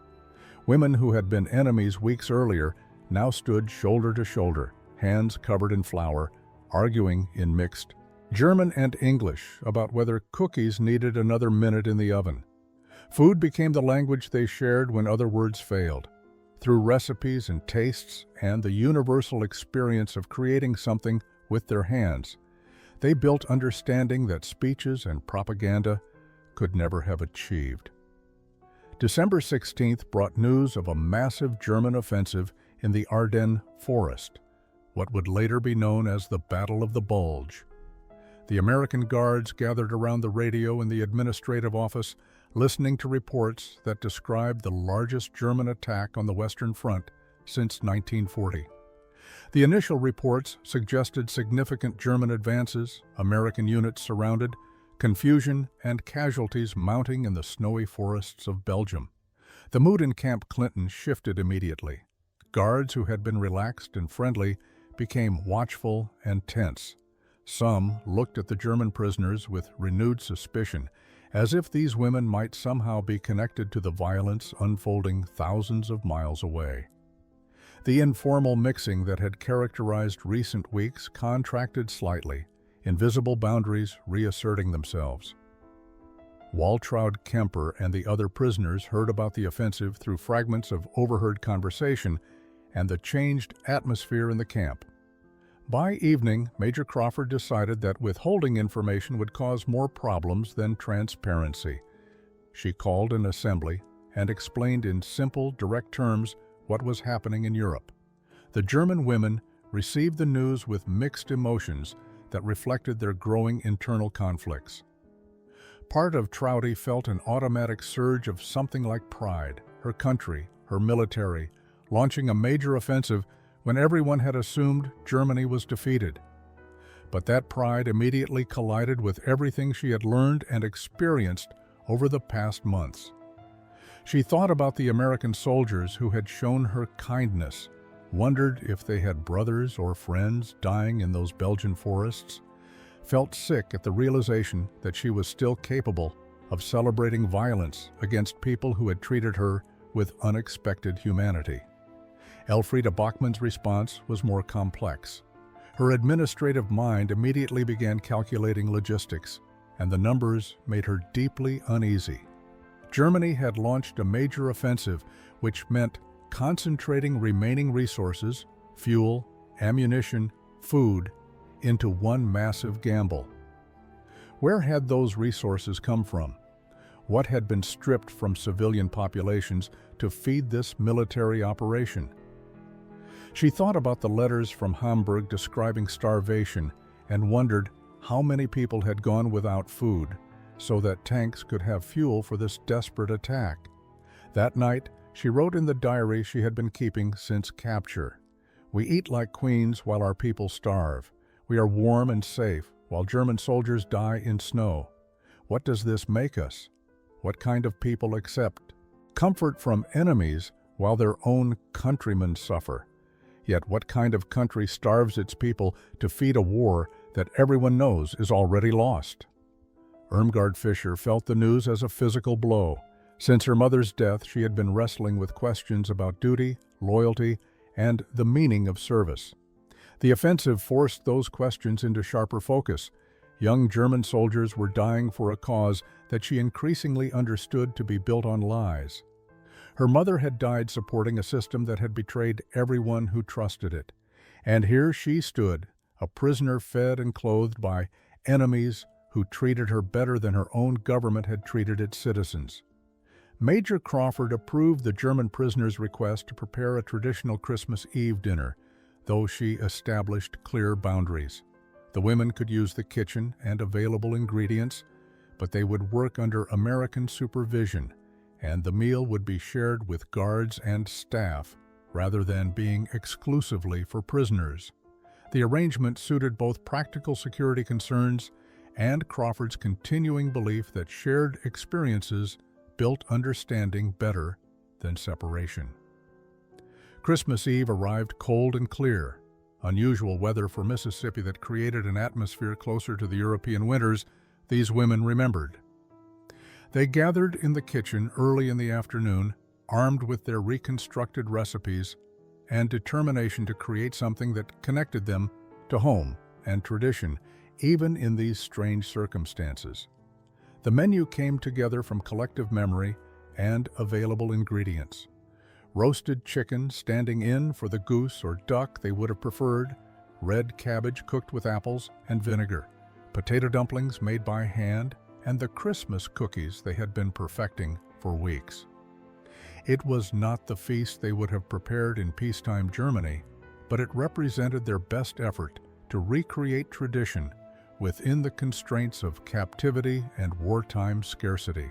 Women who had been enemies weeks earlier now stood shoulder to shoulder, hands covered in flour, arguing in mixed German and English about whether cookies needed another minute in the oven. Food became the language they shared when other words failed. Through recipes and tastes and the universal experience of creating something with their hands, they built understanding that speeches and propaganda could never have achieved. December 16th brought news of a massive German offensive in the Ardennes forest, what would later be known as the Battle of the Bulge. The American guards gathered around the radio in the administrative office, listening to reports that described the largest German attack on the Western Front since 1940. The initial reports suggested significant German advances, American units surrounded, confusion and casualties mounting in the snowy forests of Belgium. The mood in Camp Clinton shifted immediately. Guards who had been relaxed and friendly became watchful and tense. Some looked at the German prisoners with renewed suspicion, as if these women might somehow be connected to the violence unfolding thousands of miles away. The informal mixing that had characterized recent weeks contracted slightly, invisible boundaries reasserting themselves. Waltraud Kemper and the other prisoners heard about the offensive through fragments of overheard conversation and the changed atmosphere in the camp. By evening, Major Crawford decided that withholding information would cause more problems than transparency. She called an assembly and explained in simple, direct terms what was happening in Europe. The German women received the news with mixed emotions that reflected their growing internal conflicts. Part of Trouty felt an automatic surge of something like pride, her country, her military, launching a major offensive when everyone had assumed Germany was defeated. But that pride immediately collided with everything she had learned and experienced over the past months. She thought about the American soldiers who had shown her kindness, wondered if they had brothers or friends dying in those Belgian forests, felt sick at the realization that she was still capable of celebrating violence against people who had treated her with unexpected humanity. Elfriede Bachmann's response was more complex. Her administrative mind immediately began calculating logistics, and the numbers made her deeply uneasy. Germany had launched a major offensive, which meant concentrating remaining resources, fuel, ammunition, food, into one massive gamble. Where had those resources come from? What had been stripped from civilian populations to feed this military operation? She thought about the letters from Hamburg describing starvation and wondered how many people had gone without food so that tanks could have fuel for this desperate attack. That night, she wrote in the diary she had been keeping since capture. "We eat like queens while our people starve. We are warm and safe while German soldiers die in snow. What does this make us? What kind of people accept comfort from enemies while their own countrymen suffer? Yet what kind of country starves its people to feed a war that everyone knows is already lost?" Irmgard Fischer felt the news as a physical blow. Since her mother's death, she had been wrestling with questions about duty, loyalty, and the meaning of service. The offensive forced those questions into sharper focus. Young German soldiers were dying for a cause that she increasingly understood to be built on lies. Her mother had died supporting a system that had betrayed everyone who trusted it. And here she stood, a prisoner fed and clothed by enemies who treated her better than her own government had treated its citizens. Major Crawford approved the German prisoner's request to prepare a traditional Christmas Eve dinner. though she established clear boundaries. The women could use the kitchen and available ingredients, but they would work under American supervision, and the meal would be shared with guards and staff rather than being exclusively for prisoners. The arrangement suited both practical security concerns and Crawford's continuing belief that shared experiences built understanding better than separation. Christmas Eve arrived cold and clear, unusual weather for Mississippi that created an atmosphere closer to the European winters these women remembered. They gathered in the kitchen early in the afternoon, armed with their reconstructed recipes and determination to create something that connected them to home and tradition, even in these strange circumstances. The menu came together from collective memory and available ingredients. Roasted chicken standing in for the goose or duck they would have preferred, red cabbage cooked with apples and vinegar, potato dumplings made by hand, and the Christmas cookies they had been perfecting for weeks. It was not the feast they would have prepared in peacetime Germany, but it represented their best effort to recreate tradition within the constraints of captivity and wartime scarcity.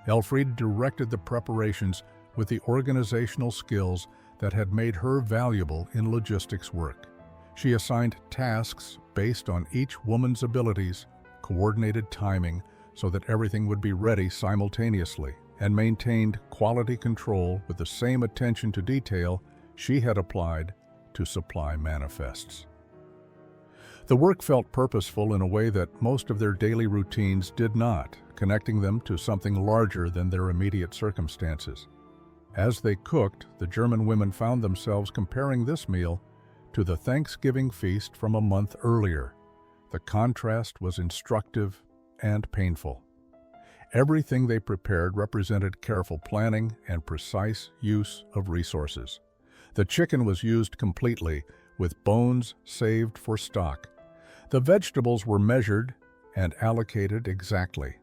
Elfriede directed the preparations with the organizational skills that had made her valuable in logistics work. She assigned tasks based on each woman's abilities, coordinated timing so that everything would be ready simultaneously, and maintained quality control with the same attention to detail she had applied to supply manifests. The work felt purposeful in a way that most of their daily routines did not, connecting them to something larger than their immediate circumstances. As they cooked, the German women found themselves comparing this meal to the Thanksgiving feast from a month earlier. The contrast was instructive and painful. Everything they prepared represented careful planning and precise use of resources. The chicken was used completely, with bones saved for stock. The vegetables were measured and allocated exactly.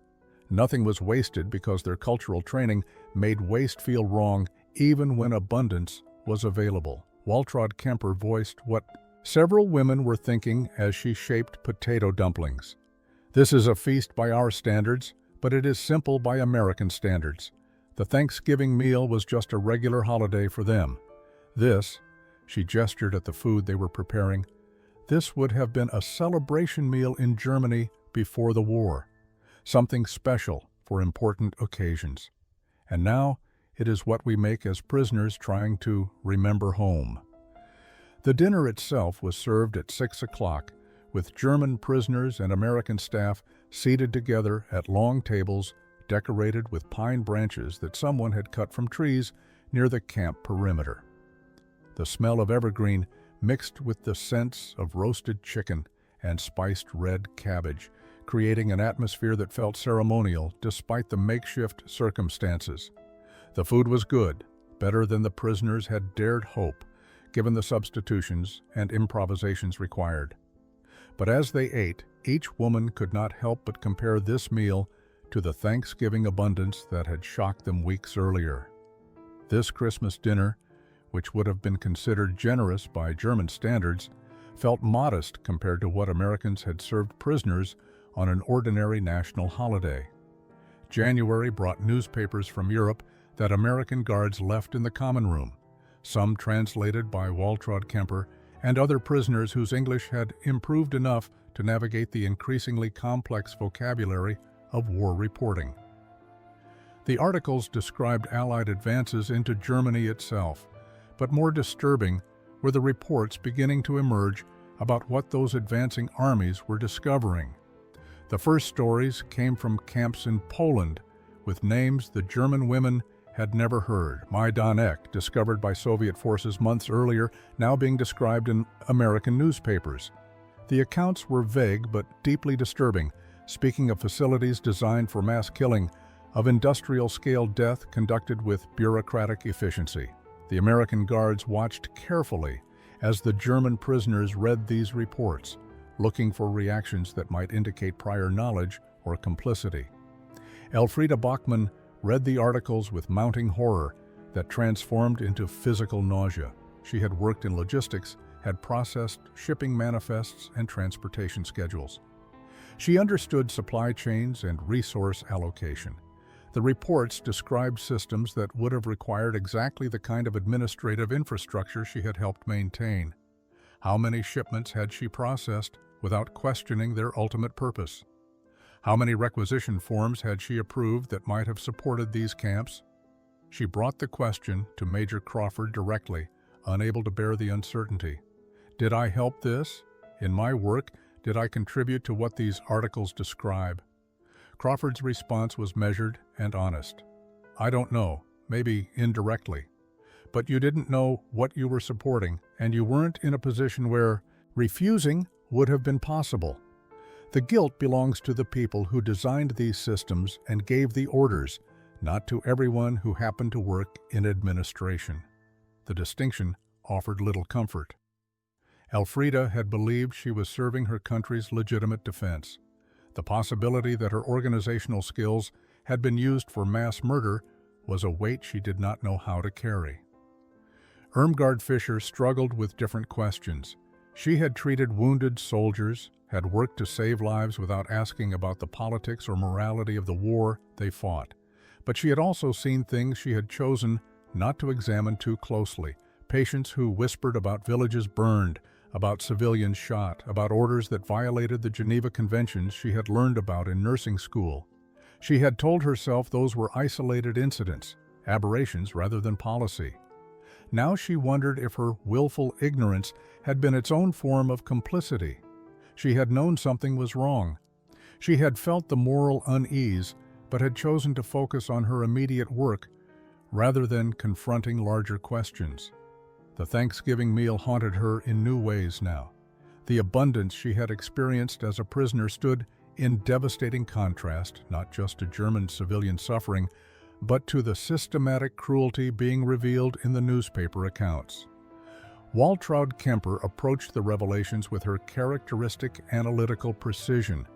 Nothing was wasted because their cultural training made waste feel wrong even when abundance was available. Waltraud Kemper voiced what several women were thinking as she shaped potato dumplings. "This is a feast by our standards, but it is simple by American standards. The Thanksgiving meal was just a regular holiday for them. This," she gestured at the food they were preparing, "this would have been a celebration meal in Germany before the war. Something special for important occasions. And now it is what we make as prisoners trying to remember home." The dinner itself was served at 6 o'clock, with German prisoners and American staff seated together at long tables decorated with pine branches that someone had cut from trees near the camp perimeter. The smell of evergreen mixed with the scents of roasted chicken and spiced red cabbage, creating an atmosphere that felt ceremonial despite the makeshift circumstances. The food was good, better than the prisoners had dared hope, given the substitutions and improvisations required. But as they ate, each woman could not help but compare this meal to the Thanksgiving abundance that had shocked them weeks earlier. This Christmas dinner, which would have been considered generous by German standards, felt modest compared to what Americans had served prisoners on an ordinary national holiday. January brought newspapers from Europe that American guards left in the common room, some translated by Waltraud Kemper, and other prisoners whose English had improved enough to navigate the increasingly complex vocabulary of war reporting. The articles described Allied advances into Germany itself, but more disturbing were the reports beginning to emerge about what those advancing armies were discovering. The first stories came from camps in Poland, with names the German women had never heard. Majdanek, discovered by Soviet forces months earlier, now being described in American newspapers. The accounts were vague but deeply disturbing, speaking of facilities designed for mass killing, of industrial-scale death conducted with bureaucratic efficiency. The American guards watched carefully as the German prisoners read these reports, looking for reactions that might indicate prior knowledge or complicity. Elfriede Bachmann read the articles with mounting horror that transformed into physical nausea. She had worked in logistics had processed shipping manifests and transportation schedules. She understood supply chains and resource allocation. The reports described systems that would have required exactly the kind of administrative infrastructure she had helped maintain. How many shipments had she processed without questioning their ultimate purpose? How many requisition forms had she approved that might have supported these camps? She brought the question to Major Crawford directly, unable to bear the uncertainty. Did I help this? In my work, did I contribute to what these articles describe? Crawford's response was measured and honest. I don't know, maybe indirectly. But you didn't know what you were supporting, and you weren't in a position where refusing would have been possible. The guilt belongs to the people who designed these systems and gave the orders, not to everyone who happened to work in administration. The distinction offered little comfort. Elfrida had believed she was serving her country's legitimate defense. The possibility that her organizational skills had been used for mass murder was a weight she did not know how to carry. Irmgard Fischer struggled with different questions. She had treated wounded soldiers, had worked to save lives without asking about the politics or morality of the war they fought. But she had also seen things she had chosen not to examine too closely. Patients who whispered about villages burned, about civilians shot, about orders that violated the Geneva Conventions she had learned about in nursing school. She had told herself those were isolated incidents, aberrations rather than policy. Now she wondered if her willful ignorance had been its own form of complicity. She had known something was wrong. She had felt the moral unease, but had chosen to focus on her immediate work rather than confronting larger questions. The Thanksgiving meal haunted her in new ways now. The abundance she had experienced as a prisoner stood in devastating contrast, not just to German civilian suffering, but to the systematic cruelty being revealed in the newspaper accounts. Waltraud Kemper approached the revelations with her characteristic analytical precision,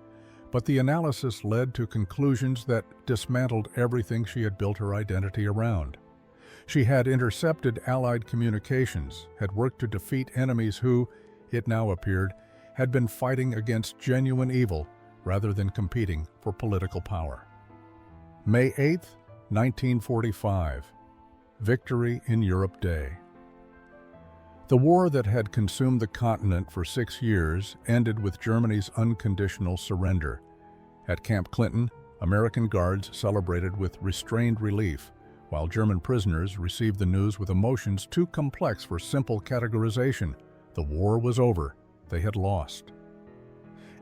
but the analysis led to conclusions that dismantled everything she had built her identity around. She had intercepted Allied communications, had worked to defeat enemies who, it now appeared, had been fighting against genuine evil rather than competing for political power. May 8, 1945. Victory in Europe Day. The war that had consumed the continent for 6 years ended with Germany's unconditional surrender. At Camp Clinton, American guards celebrated with restrained relief, while German prisoners received the news with emotions too complex for simple categorization. The war was over. They had lost.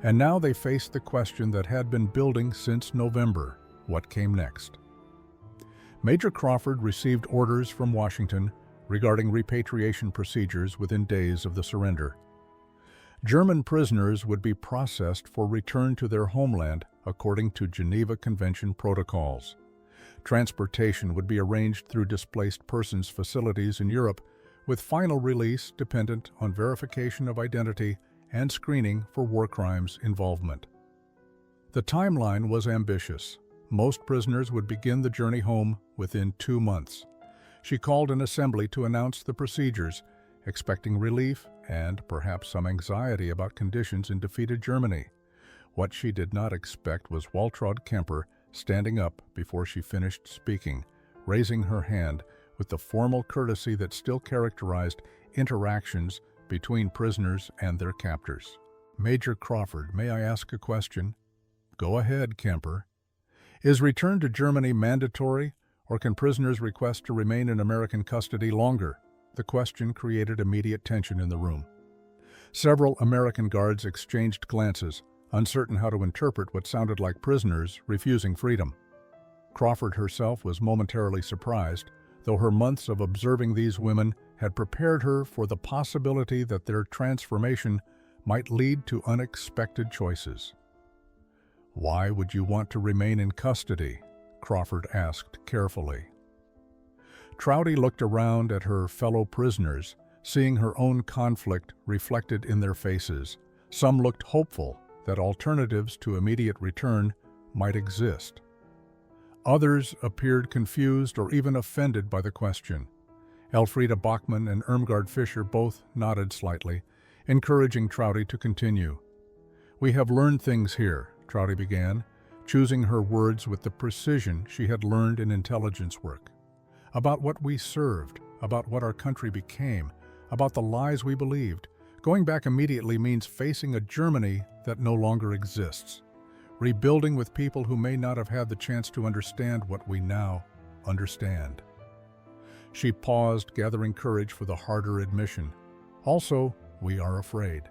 And now they faced the question that had been building since November. What came next? Major Crawford received orders from Washington regarding repatriation procedures within days of the surrender. German prisoners would be processed for return to their homeland according to Geneva Convention protocols. Transportation would be arranged through displaced persons facilities in Europe, with final release dependent on verification of identity and screening for war crimes involvement. The timeline was ambitious. Most prisoners would begin the journey home within 2 months. She called an assembly to announce the procedures, expecting relief and perhaps some anxiety about conditions in defeated Germany. What she did not expect was Waltraud Kemper standing up before she finished speaking, raising her hand with the formal courtesy that still characterized interactions between prisoners and their captors. Major Crawford, may I ask a question? Go ahead, Kemper. Is return to Germany mandatory, or can prisoners request to remain in American custody longer? The question created immediate tension in the room. Several American guards exchanged glances, uncertain how to interpret what sounded like prisoners refusing freedom. Crawford herself was momentarily surprised, though her months of observing these women had prepared her for the possibility that their transformation might lead to unexpected choices. "Why would you want to remain in custody?" Crawford asked carefully. Trouty looked around at her fellow prisoners, seeing her own conflict reflected in their faces. Some looked hopeful that alternatives to immediate return might exist. Others appeared confused or even offended by the question. Elfriede Bachmann and Irmgard Fischer both nodded slightly, encouraging Trouty to continue. "We have learned things here," Trouty began, choosing her words with the precision she had learned in intelligence work. "About what we served, about what our country became, about the lies we believed. Going back immediately means facing a Germany that no longer exists, rebuilding with people who may not have had the chance to understand what we now understand." She paused, gathering courage for the harder admission. "Also, we are afraid.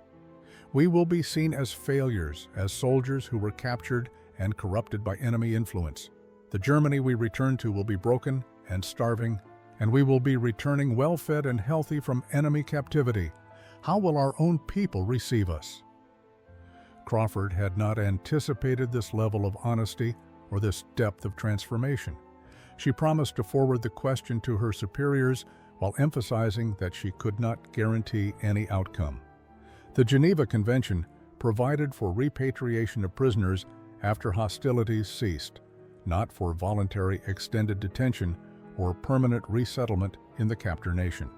We will be seen as failures, as soldiers who were captured and corrupted by enemy influence. The Germany we return to will be broken and starving, and we will be returning well-fed and healthy from enemy captivity. How will our own people receive us?" Crawford had not anticipated this level of honesty or this depth of transformation. She promised to forward the question to her superiors while emphasizing that she could not guarantee any outcome. The Geneva Convention provided for repatriation of prisoners after hostilities ceased, not for voluntary extended detention or permanent resettlement in the captor nation.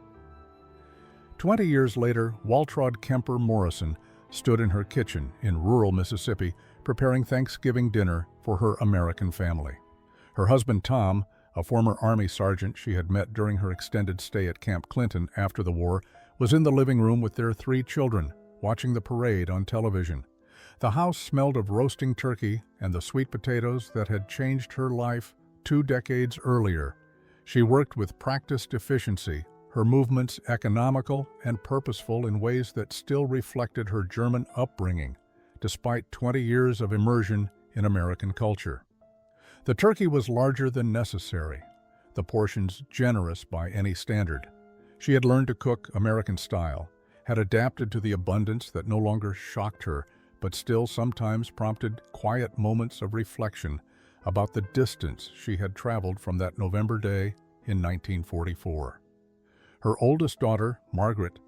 20 years later, Waltraud Kemper Morrison stood in her kitchen in rural Mississippi preparing Thanksgiving dinner for her American family. Her husband Tom, a former Army sergeant she had met during her extended stay at Camp Clinton after the war, was in the living room with their 3 children, watching the parade on television. The house smelled of roasting turkey and the sweet potatoes that had changed her life 2 decades earlier. She worked with practiced efficiency, her movements economical and purposeful in ways that still reflected her German upbringing, despite 20 years of immersion in American culture. The turkey was larger than necessary, the portions generous by any standard. She had learned to cook American style, had adapted to the abundance that no longer shocked her, but still sometimes prompted quiet moments of reflection about the distance she had traveled from that November day in 1944. Her oldest daughter, Margaret,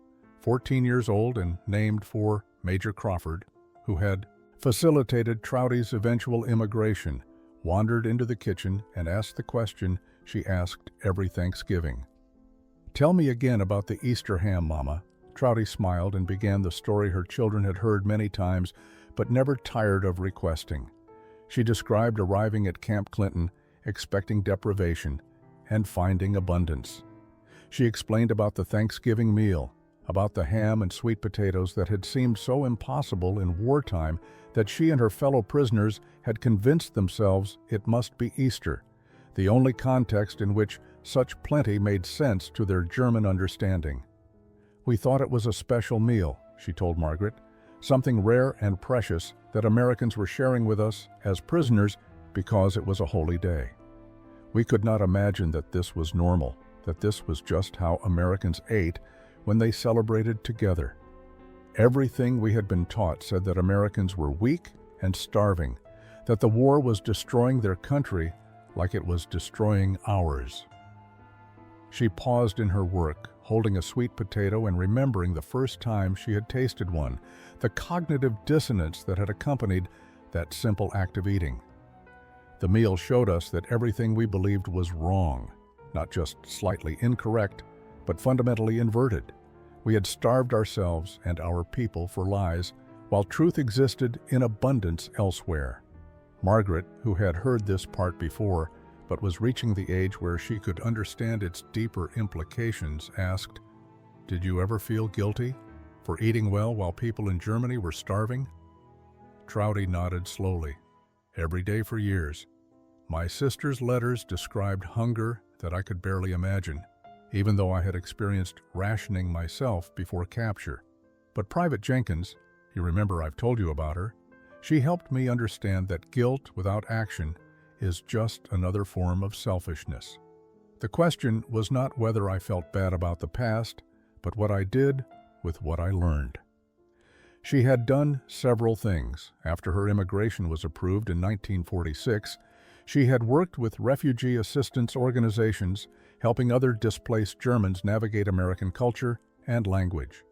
14 years old and named for Major Crawford, who had facilitated Trouty's eventual immigration, wandered into the kitchen and asked the question she asked every Thanksgiving. "Tell me again about the Easter ham, Mama." Trouty smiled and began the story her children had heard many times, but never tired of requesting. She described arriving at Camp Clinton, expecting deprivation, and finding abundance. She explained about the Thanksgiving meal, about the ham and sweet potatoes that had seemed so impossible in wartime that she and her fellow prisoners had convinced themselves it must be Easter, the only context in which such plenty made sense to their German understanding. "We thought it was a special meal," she told Margaret, "something rare and precious that Americans were sharing with us as prisoners because it was a holy day. We could not imagine that this was normal, that this was just how Americans ate when they celebrated together. Everything we had been taught said that Americans were weak and starving, that the war was destroying their country like it was destroying ours." She paused in her work, holding a sweet potato and remembering the first time she had tasted one, the cognitive dissonance that had accompanied that simple act of eating. The meal showed us that everything we believed was wrong, not just slightly incorrect, but fundamentally inverted. We had starved ourselves and our people for lies, while truth existed in abundance elsewhere. Margaret, who had heard this part before, but was reaching the age where she could understand its deeper implications, asked, "Did you ever feel guilty for eating well while people in Germany were starving?" Trouty nodded slowly. "Every day for years. My sister's letters described hunger that I could barely imagine, even though I had experienced rationing myself before capture. But Private Jenkins, you remember I've told you about her, she helped me understand that guilt without action is just another form of selfishness. The question was not whether I felt bad about the past, but what I did with what I learned." She had done several things. After her immigration was approved in 1946, she had worked with refugee assistance organizations, helping other displaced Germans navigate American culture and language.